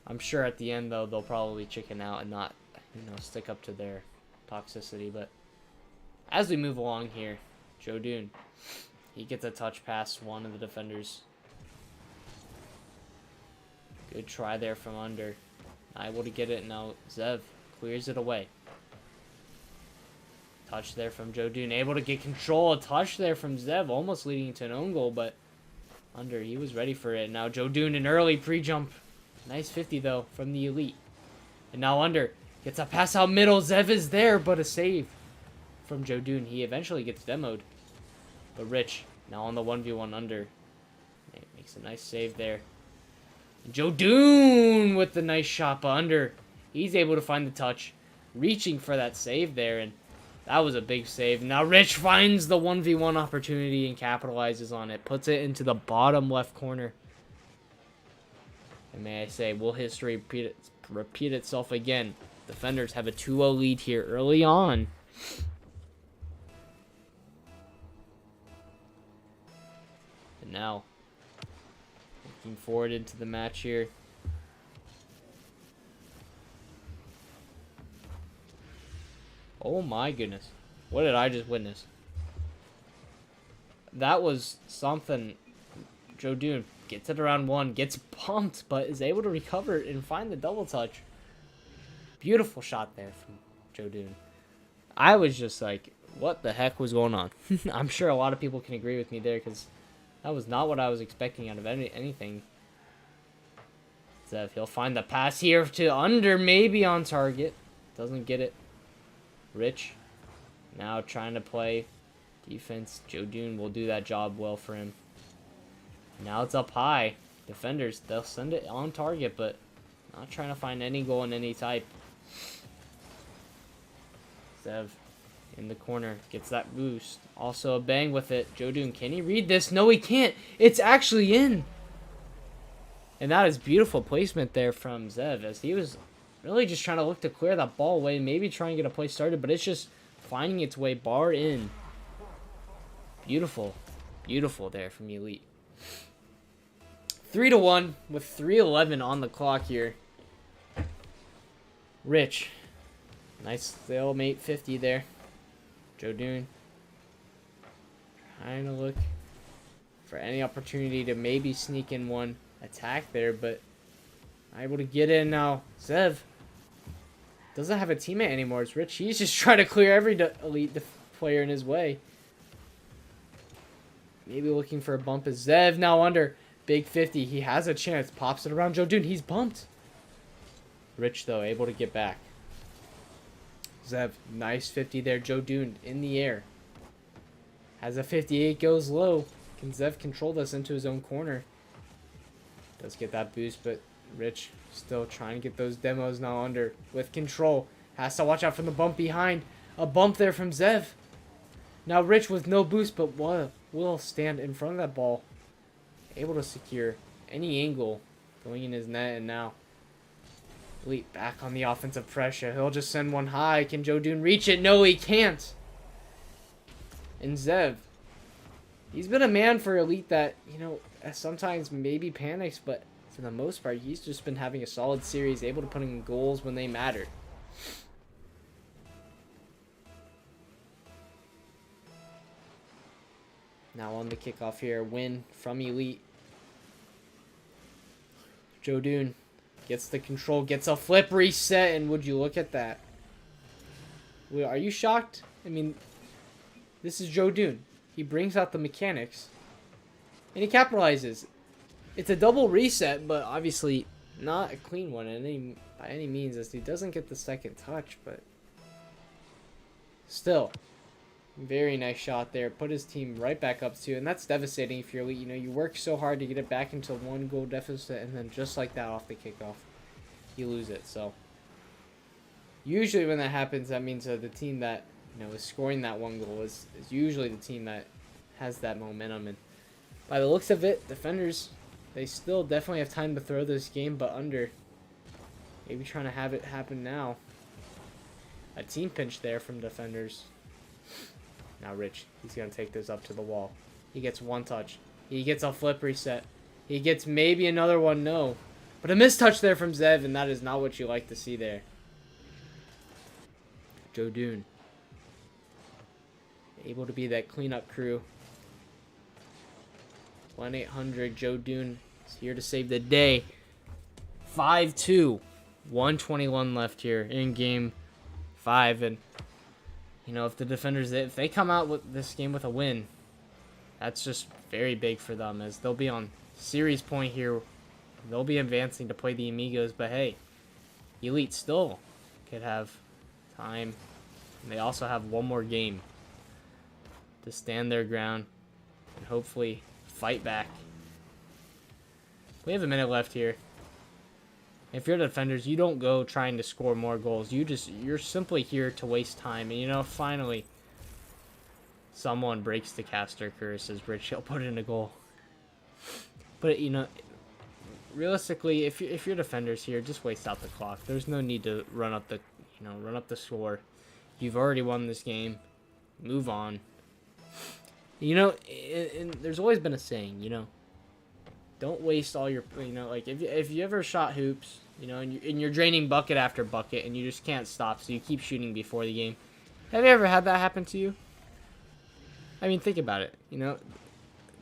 I'm sure at the end, though, they'll probably chicken out and not, stick up to their toxicity. But as we move along here, Joe Dune, he gets a touch past one of the defenders. Good try there from under. Not able to get it. Now Zev clears it away. Touch there from Joe Dune. Able to get control. A touch there from Zev. Almost leading to an own goal, but under. He was ready for it. Now Joe Dune, an early pre-jump. Nice 50, though, from the elite. And now under. Gets a pass out middle. Zev is there, but a save from Joe Dune. He eventually gets demoed. But Rich, now on the 1v1 under. Makes a nice save there. And Joe Dune with the nice shot, but under. He's able to find the touch. Reaching for that save there, and that was a big save. Now Rich finds the 1v1 opportunity and capitalizes on it. Puts it into the bottom left corner. And may I say, will history repeat itself again? Defenders have a 2-0 lead here early on. And now, looking forward into the match here. Oh my goodness. What did I just witness? That was something. Joe Dune gets it around one, gets bumped, but is able to recover and find the double touch. Beautiful shot there from Joe Dune. I was just like, what the heck was going on? I'm sure a lot of people can agree with me there, because that was not what I was expecting out of anything. Zev, he'll find the pass here to under, maybe on target. Doesn't get it. Rich, now trying to play defense. Joe Dune will do that job well for him. Now it's up high. Defenders, they'll send it on target, but not trying to find any goal in any type. Zev in the corner gets that boost. Also a bang with it. Joe Dune, can he read this? No, he can't. It's actually in. And that is beautiful placement there from Zev, as he was really just trying to look to clear that ball away, maybe try and get a play started, but it's just finding its way bar in. Beautiful. Beautiful there from Elite. 3-1 with 3:11 on the clock here. Rich. Nice stalemate 50 there. Joe Dune trying to look for any opportunity to maybe sneak in one attack there, but not able to get in now. Zev doesn't have a teammate anymore. It's Rich. He's just trying to clear every elite player in his way. Maybe looking for a bump as Zev now under. Big 50. He has a chance. Pops it around Joe Dune. He's bumped. Rich, though, able to get back. Zev, nice 50 there. Joe Dune in the air. Has a 58, goes low. Can Zev control this into his own corner? Does get that boost, but Rich still trying to get those demos now under with control. Has to watch out from the bump behind. A bump there from Zev. Now Rich with no boost, but will stand in front of that ball. Able to secure any angle going in his net, and now Elite back on the offensive pressure. He'll just send one high. Can Joe Dune reach it? No, he can't. And Zev, he's been a man for Elite that, sometimes maybe panics, but for the most part, he's just been having a solid series, able to put in goals when they matter. Now on the kickoff here, win from Elite. Joe Dune gets the control, gets a flip reset, and would you look at that? Are you shocked? I mean, this is Joe Dune. He brings out the mechanics, and he capitalizes. It's a double reset, but obviously not a clean one by any means, as he doesn't get the second touch, but still. Very nice shot there. Put his team right back up to, and that's devastating if you're Elite. You know, you work so hard to get it back into 1-goal deficit, and then just like that off the kickoff, you lose it. So usually when that happens, that means the team that, you know, is scoring that 1 goal is usually the team that has that momentum. And by the looks of it, defenders, they still definitely have time to throw this game, but under. Maybe trying to have it happen now. A team pinch there from defenders. Now Rich, he's going to take this up to the wall. He gets 1 touch. He gets a flip reset. He gets maybe another one, no. But a missed touch there from Zev, and that is not what you like to see there. Joe Dune. Able to be that cleanup crew. 1-800 Joe Dune is here to save the day. 5-2. 1:21 left here in game 5, and you know, if the defenders, if they come out with this game with a win, that's just very big for them, as they'll be on series point here. They'll be advancing to play the Amigos, but hey, Elite still could have time. And they also have 1 more game to stand their ground and hopefully fight back. We have a minute left here. If you're the defenders, you don't go trying to score more goals. You're simply here to waste time. And, you know, finally, someone breaks the caster curse as Rich Hill put in a goal. But, you know, realistically, if you're defenders here, just waste out the clock. There's no need to run up the score. You've already won this game. Move on. You know, and there's always been a saying, you know, don't waste all your, you know, like if you ever shot hoops, you know, and you're draining bucket after bucket and you just can't stop, so you keep shooting before the game. Have you ever had that happen to you? I mean, think about it. You know,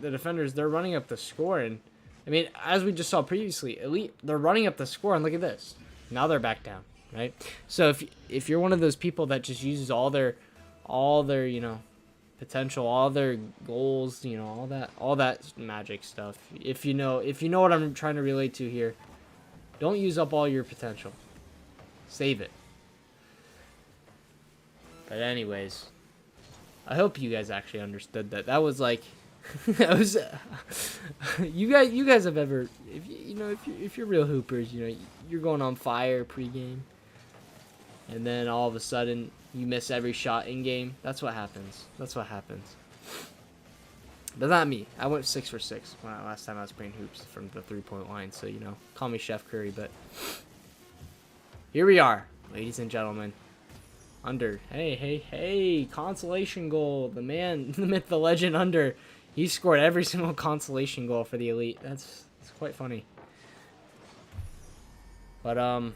the defenders, they're running up the score, and I mean, as we just saw previously, Elite, they're running up the score, and look at this. Now they're back down, right? So if you're one of those people that just uses all their you know, potential, all their goals, you know, all that magic stuff. If you know what I'm trying to relate to here, don't use up all your potential. Save it. But anyways, I hope you guys actually understood that. That was like, that was you guys have ever, if you're real hoopers, you know, you're going on fire pregame, and then all of a sudden you miss every shot in game. That's what happens. But not me. I went 6 for 6 last time I was playing hoops from the 3-point line. So, you know, call me Chef Curry. But here we are, ladies and gentlemen. Under. Hey. Consolation goal. The man, the myth, the legend, Under. He scored every single consolation goal for the Elite. It's quite funny. But, I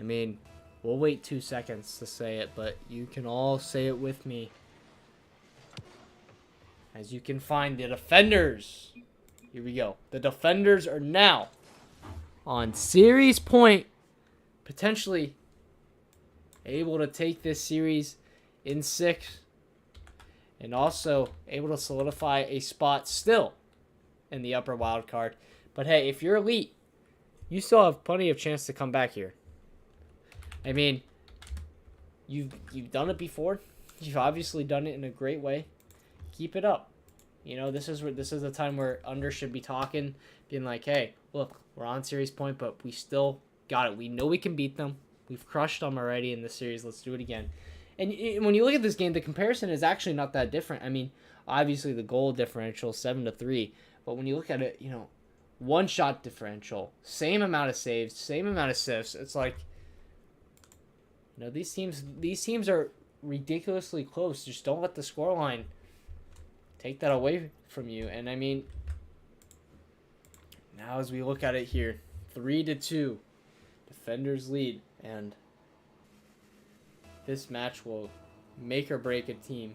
mean, we'll wait 2 seconds to say it, but you can all say it with me. As you can find the defenders. Here we go. The defenders are now on series point, potentially able to take this series in 6, and also able to solidify a spot still in the upper wild card. But hey, if you're Elite, you still have plenty of chance to come back here. I mean, you've done it before. You've obviously done it in a great way. Keep it up. You know, this is the time where Under should be talking, being like, hey, look, we're on series point, but we still got it. We know we can beat them. We've crushed them already in this series. Let's do it again. And when you look at this game, the comparison is actually not that different. I mean, obviously the goal differential 7-3, but when you look at it, you know, 1-shot differential, same amount of saves, same amount of assists. It's like, you know, these teams are ridiculously close. Just don't let the scoreline take that away from you. And I mean, Now as we look at it here, 3-2. Defenders lead. And this match will make or break a team.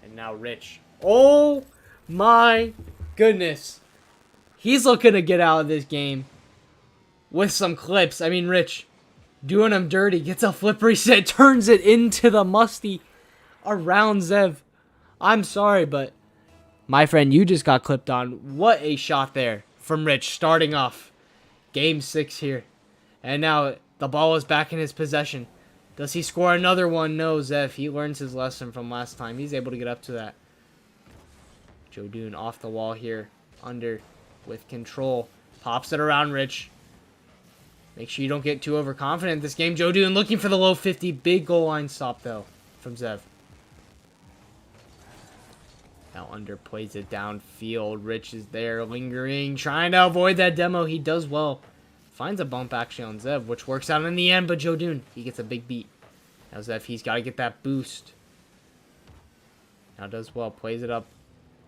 And now Rich. Oh my goodness. He's looking to get out of this game with some clips. I mean, Rich doing him dirty. Gets a flip reset. Turns it into the musty around Zev. I'm sorry, but my friend, you just got clipped on. What a shot there from Rich starting off game 6 here. And now the ball is back in his possession. Does he score another one? No, Zev. He learns his lesson from last time. He's able to get up to that. Jodoon off the wall here. Under with control. Pops it around Rich. Make sure you don't get too overconfident this game. Jodoon looking for the low 50. Big goal line stop, though, from Zev. Now Under plays it downfield. Rich is there lingering. Trying to avoid that demo. He does well. Finds a bump actually on Zev, which works out in the end. But Jodoon, he gets a big beat. Now Zev, he's got to get that boost. Now does well. Plays it up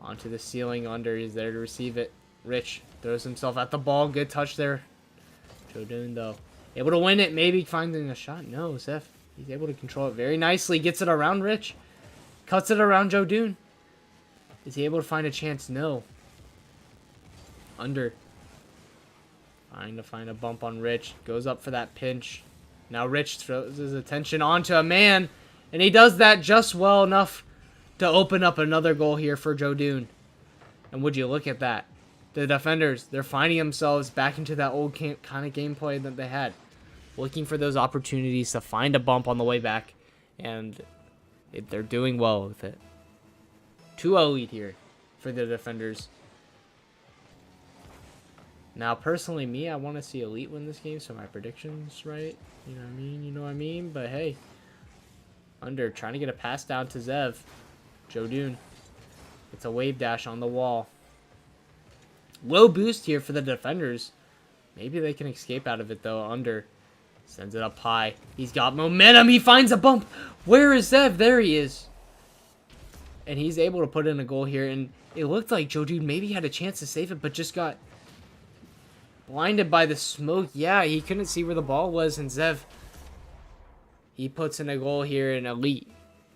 onto the ceiling. Under is there to receive it. Rich throws himself at the ball. Good touch there. Jodoon, though, able to win it. Maybe finding a shot. No, Zev, he's able to control it very nicely. Gets it around Rich. Cuts it around Jodoon. Is he able to find a chance? No. Under. Trying to find a bump on Rich. Goes up for that pinch. Now Rich throws his attention onto a man. And he does that just well enough to open up another goal here for Jodoon. And would you look at that? The defenders, they're finding themselves back into that old kind of gameplay that they had. Looking for those opportunities to find a bump on the way back. And they're doing well with it. 2-0 lead here for the defenders. Now, personally, me, I want to see Elite win this game, so my prediction's right. You know what I mean? You know what I mean? But hey, Under trying to get a pass down to Zev. Jodoon. It's a wave dash on the wall. Low boost here for the defenders. Maybe they can escape out of it, though. Under sends it up high. He's got momentum. He finds a bump. Where is Zev? There he is. And he's able to put in a goal here. And it looked like Jodoon maybe had a chance to save it, but just got blinded by the smoke. Yeah, he couldn't see where the ball was. And Zev, he puts in a goal here in Elite.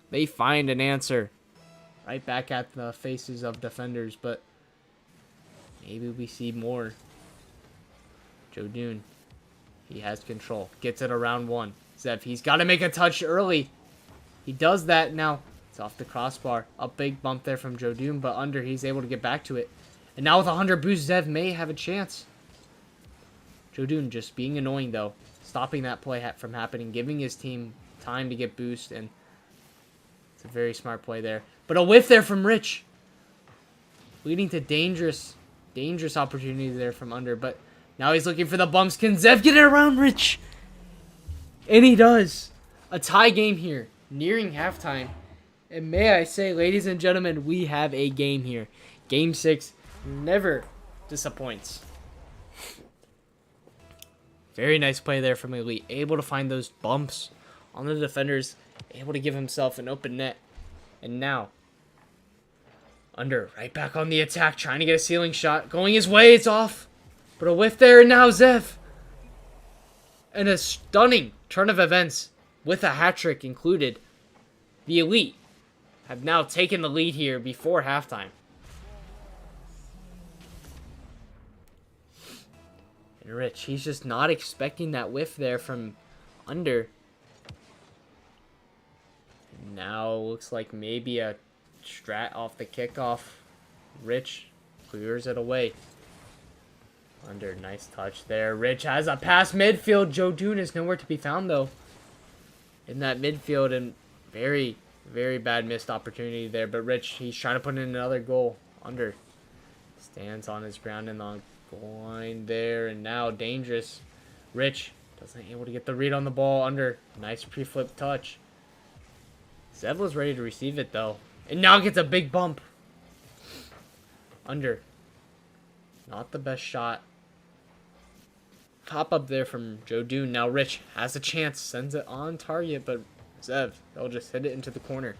They find an answer. Right back at the faces of defenders. But maybe we see more. Jodoon, he has control. Gets it around one. Zev, he's got to make a touch early. He does that now. It's off the crossbar. A big bump there from Jodoon, but Under, he's able to get back to it. And now with a 100 boost, Zev may have a chance. Jodoon just being annoying, though. Stopping that play from happening. Giving his team time to get boost. And it's a very smart play there. But a whiff there from Rich. Leading to dangerous opportunities there from Under. But now he's looking for the bumps. Can Zev get it around Rich? And he does. A tie game here. Nearing halftime. And may I say, ladies and gentlemen, we have a game here. Game 6 never disappoints. Very nice play there from Elite. Able to find those bumps on the defenders. Able to give himself an open net. And now, Under right back on the attack. Trying to get a ceiling shot. Going his way. It's off. But a whiff there. And now Zev. And a stunning turn of events with a hat trick included. The Elite have now taken the lead here before halftime. And Rich, he's just not expecting that whiff there from Under. And now looks like maybe a strat off the kickoff. Rich clears it away. Under, nice touch there. Rich has a pass midfield. Jodoon is nowhere to be found, though. In that midfield, and very bad missed opportunity there. But Rich, he's trying to put in another goal. Under stands on his ground in the goal line there. And now dangerous. Rich doesn't able to get the read on the ball. Under, nice pre-flip touch. Zev was ready to receive it, though. And now gets a big bump. Under. Not the best shot. Pop up there from Jodoon. Now Rich has a chance. Sends it on target, but Zev, they'll just hit it into the corner.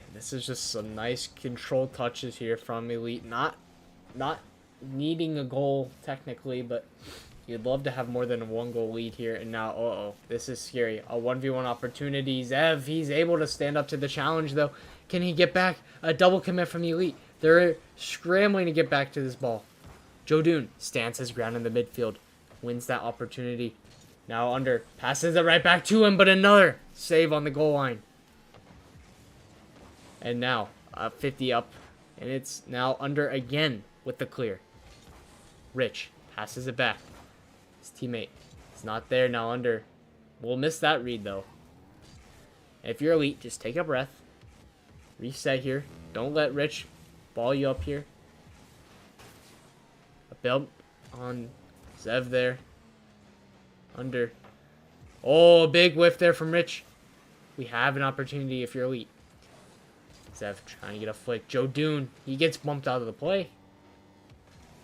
And this is just some nice controlled touches here from Elite. Not needing a goal technically, but you'd love to have more than a 1-goal lead here. And now, this is scary. A 1v1 opportunity. Zev, he's able to stand up to the challenge, though. Can he get back? A double commit from Elite. They're scrambling to get back to this ball. Jodun stands his ground in the midfield. Wins that opportunity. Now Under. Passes it right back to him, but another save on the goal line. And now, 50 up. And it's now Under again with the clear. Rich passes it back. His teammate is not there. Now Under. We'll miss that read, though. If you're Elite, just take a breath. Reset here. Don't let Rich ball you up here. A bump on Zev there. Under. Oh, big whiff there from Rich. We have an opportunity if you're Elite. Zev trying to get a flick. Jodun, he gets bumped out of the play.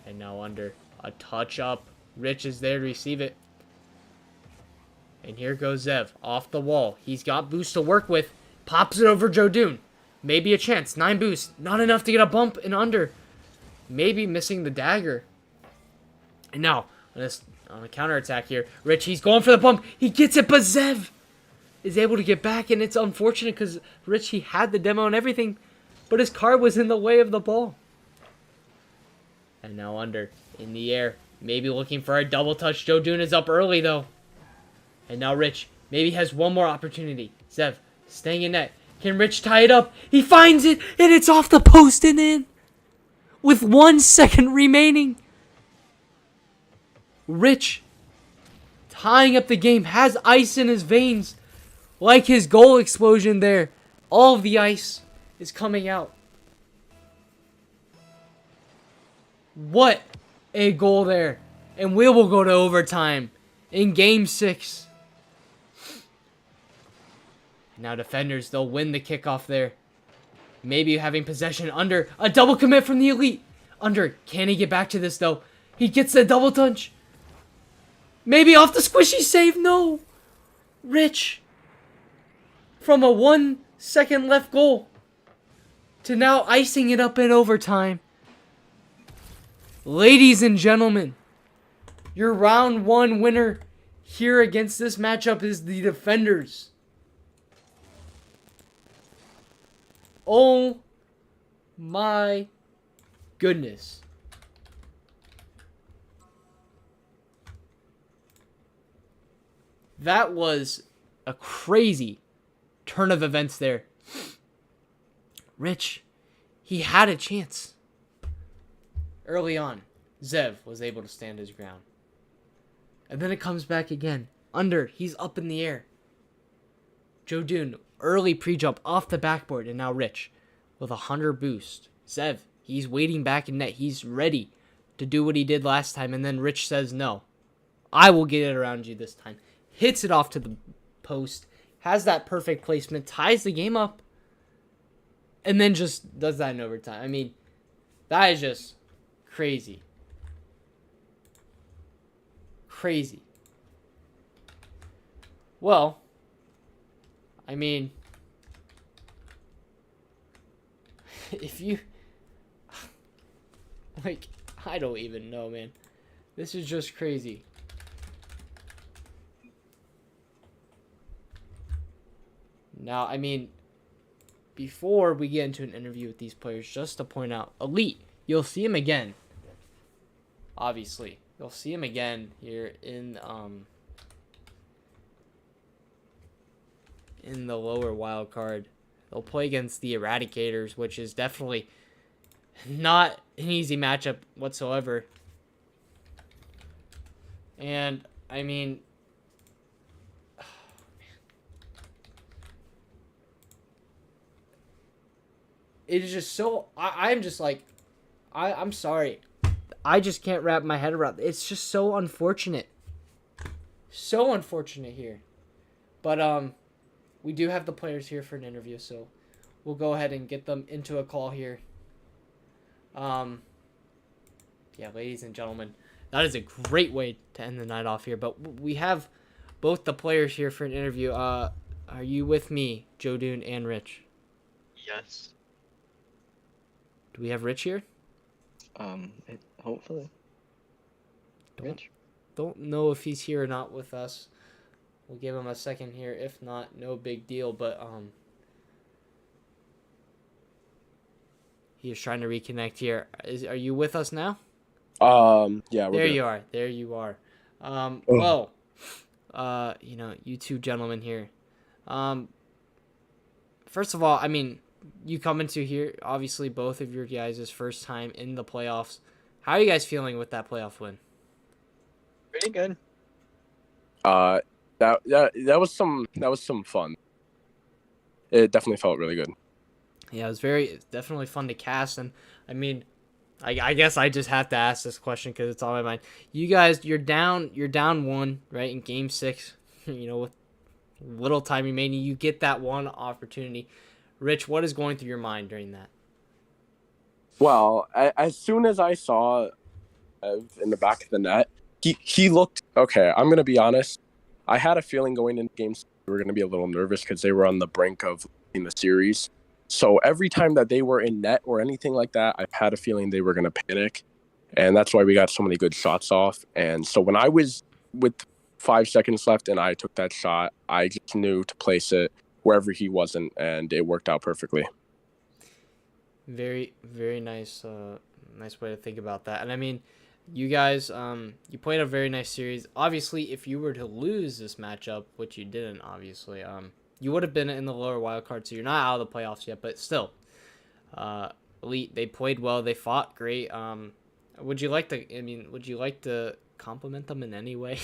And now Under. A touch up. Rich is there to receive it. And here goes Zev. Off the wall. He's got boost to work with. Pops it over Jodun. Maybe a chance. 9 boost. Not enough to get a bump and Under. Maybe missing the dagger. And now, on a counterattack here, Rich, he's going for the bump. He gets it, but Zev is able to get back. And it's unfortunate because Rich, he had the demo and everything, but his car was in the way of the ball. And now Under in the air. Maybe looking for a double touch. Jodun is up early, though. And now Rich maybe has one more opportunity. Zev staying in net. Can Rich tie it up? He finds it, and it's off the post and in. With 1 second remaining. Rich, tying up the game, has ice in his veins. Like his goal explosion there. All of the ice is coming out. What a goal there. And we will go to overtime in Game 6. Now defenders, they'll win the kickoff there. Maybe having possession. Under. A double commit from the Elite. Under. Can he get back to this, though? He gets the double touch. Maybe off the squishy save. No. Rich. From a 1 second left goal to now icing it up in overtime. Ladies and gentlemen, your round 1 winner here against this matchup is the defenders. Oh my goodness. That was a crazy turn of events there. Rich, he had a chance. Early on, Zev was able to stand his ground. And then it comes back again. Under, he's up in the air. Jodun, early pre-jump off the backboard, and now Rich with a 100 boost. Zev, he's waiting back in net. He's ready to do what he did last time, and then Rich says, no, I will get it around you this time. Hits it off to the post, has that perfect placement, ties the game up, and then just does that in overtime. I mean, that is just crazy. Crazy. Well, I mean, if you, like, I don't even know, man. This is just crazy. Now, I mean, before we get into an interview with these players, just to point out, Elite, you'll see him again. Obviously, you'll see him again here in the lower wild card. They'll play against the Eradicators, which is definitely not an easy matchup whatsoever. And, I mean, it is just so, I'm just like, I'm sorry. I just can't wrap my head around it. It's just so unfortunate. So unfortunate here. But, we do have the players here for an interview, so we'll go ahead and get them into a call here. Yeah, ladies and gentlemen, that is a great way to end the night off here. But we have both the players here for an interview. Are you with me, Joe Dune and Rich? Yes. Do we have Rich here? Hopefully. Don't Rich? don't know if he's here or not with us. We'll give him a second here. If not, no big deal. But he is trying to reconnect here. Are you with us now? Yeah, we're There good. you are. There you are. Oh. Well, you two gentlemen here. First of all, I mean, you come into here, obviously both of your guys' first time in the playoffs. How are you guys feeling with that playoff win? Pretty good. That was some fun. It definitely felt really good. Yeah, it's definitely fun to cast, and I mean, I guess I just have to ask this question because it's on my mind. You guys, you're down one, right, in Game 6. With little time remaining, you get that one opportunity. Rich, what is going through your mind during that? Well, as soon as I saw in the back of the net, he looked okay. I'm gonna be honest. I had a feeling going into games we were gonna be a little nervous because they were on the brink of losing the series. So every time that they were in net or anything like that, I had a feeling they were gonna panic, and that's why we got so many good shots off. And so when I was with 5 seconds left and I took that shot, I just knew to place it wherever he wasn't, and it worked out perfectly. Very, very nice, nice way to think about that. And I mean, you guys, you played a very nice series. Obviously, if you were to lose this matchup, which you didn't, obviously, you would have been in the lower wild card, so you're not out of the playoffs yet. But still, Elite, they played well, they fought great. Would you like to? I mean, would you like to compliment them in any way?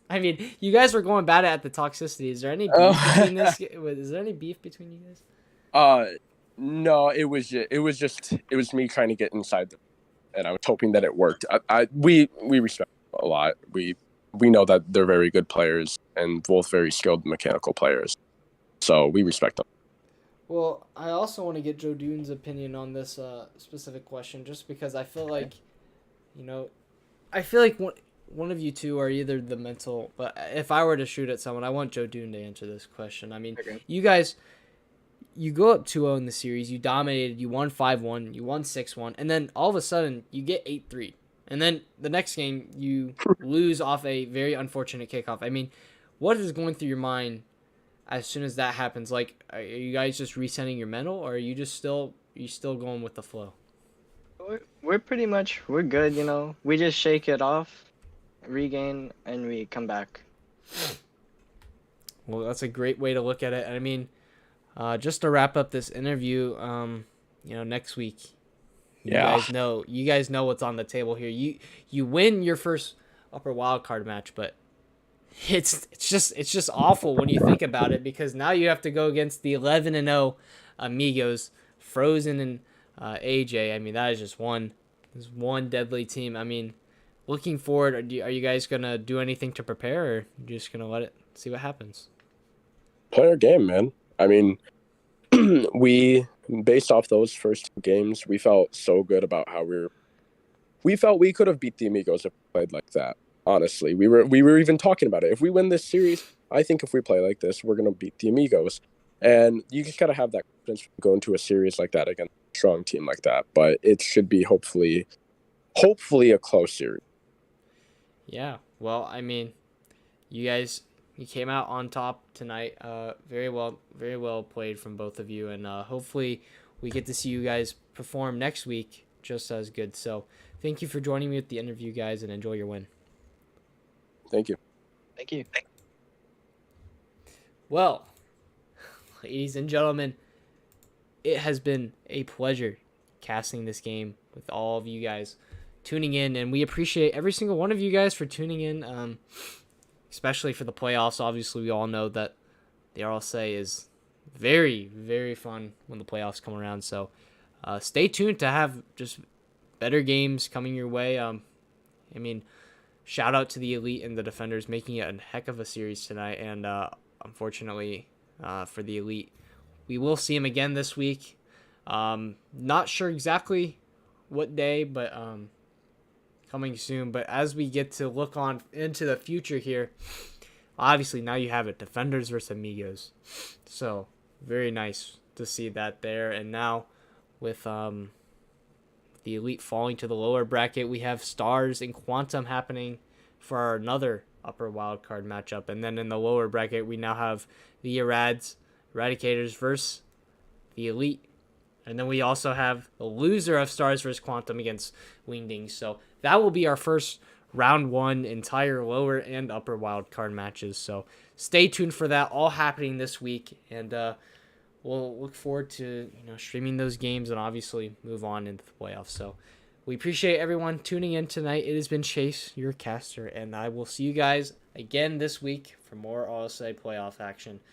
I mean, you guys were going bad at the toxicity. Is there any beef between this? Is there any beef between you guys? No, it was me trying to get inside and I was hoping that it worked. We respect them a lot. We know that they're very good players and both very skilled mechanical players. So we respect them. Well, I also want to get Joe Dune's opinion on this specific question, just because I feel like, one of you two are either the mental. But if I were to shoot at someone, I want Joe Dune to answer this question. I mean, You guys, you go up 2-0 in the series, you dominated, you won 5-1, you won 6-1, and then all of a sudden you get 8-3. And then the next game you lose off a very unfortunate kickoff. I mean, what is going through your mind as soon as that happens? Like, are you guys just resetting your mental, or are you still going with the flow? We're pretty much we're good. We just shake it off, regain, and we come back. Well, that's a great way to look at it. And I mean, just to wrap up this interview, next week, you guys know what's on the table here. You win your first upper wild card match, but it's just awful when you think about it, because now you have to go against the 11-0 Amigos, Frozen and AJ. I mean, that is just one deadly team. I mean, looking forward, are you guys gonna do anything to prepare, or you just gonna let it see what happens? Play our game, man. I mean, we based off those first 2 games, we felt so good about how we felt we could have beat the Amigos if we played like that. Honestly, we were even talking about it. If we win this series, I think if we play like this, we're gonna beat the Amigos. And you just gotta have that confidence going into a series like that against a strong team like that. But it should be hopefully a close series. Yeah. Well, I mean, you came out on top tonight. Very well played from both of you, and hopefully we get to see you guys perform next week just as good. So thank you for joining me with the interview, guys, and enjoy your win. Thank you. Thank you. Well, ladies and gentlemen, it has been a pleasure casting this game with all of you guys tuning in, and we appreciate every single one of you guys for tuning in, especially for the playoffs. Obviously, we all know that the RLSA is very, very fun when the playoffs come around, so stay tuned to have just better games coming your way. I mean, shout out to the Elite and the Defenders making it a heck of a series tonight, and unfortunately for the Elite, we will see them again this week. Not sure exactly what day, but coming soon. But as we get to look on into the future here, obviously now you have it, Defenders versus Amigos. So very nice to see that there. And now with the Elite falling to the lower bracket, we have Stars and Quantum happening for another upper wild card matchup. And then in the lower bracket, we now have the Eradicators versus the Elite. And then we also have the loser of Stars versus Quantum against Wingdings. So that will be our first round one entire lower and upper wild card matches. So stay tuned for that, all happening this week. And we'll look forward to streaming those games and obviously move on into the playoffs. So we appreciate everyone tuning in tonight. It has been Chase, your caster, and I will see you guys again this week for more OSA playoff action.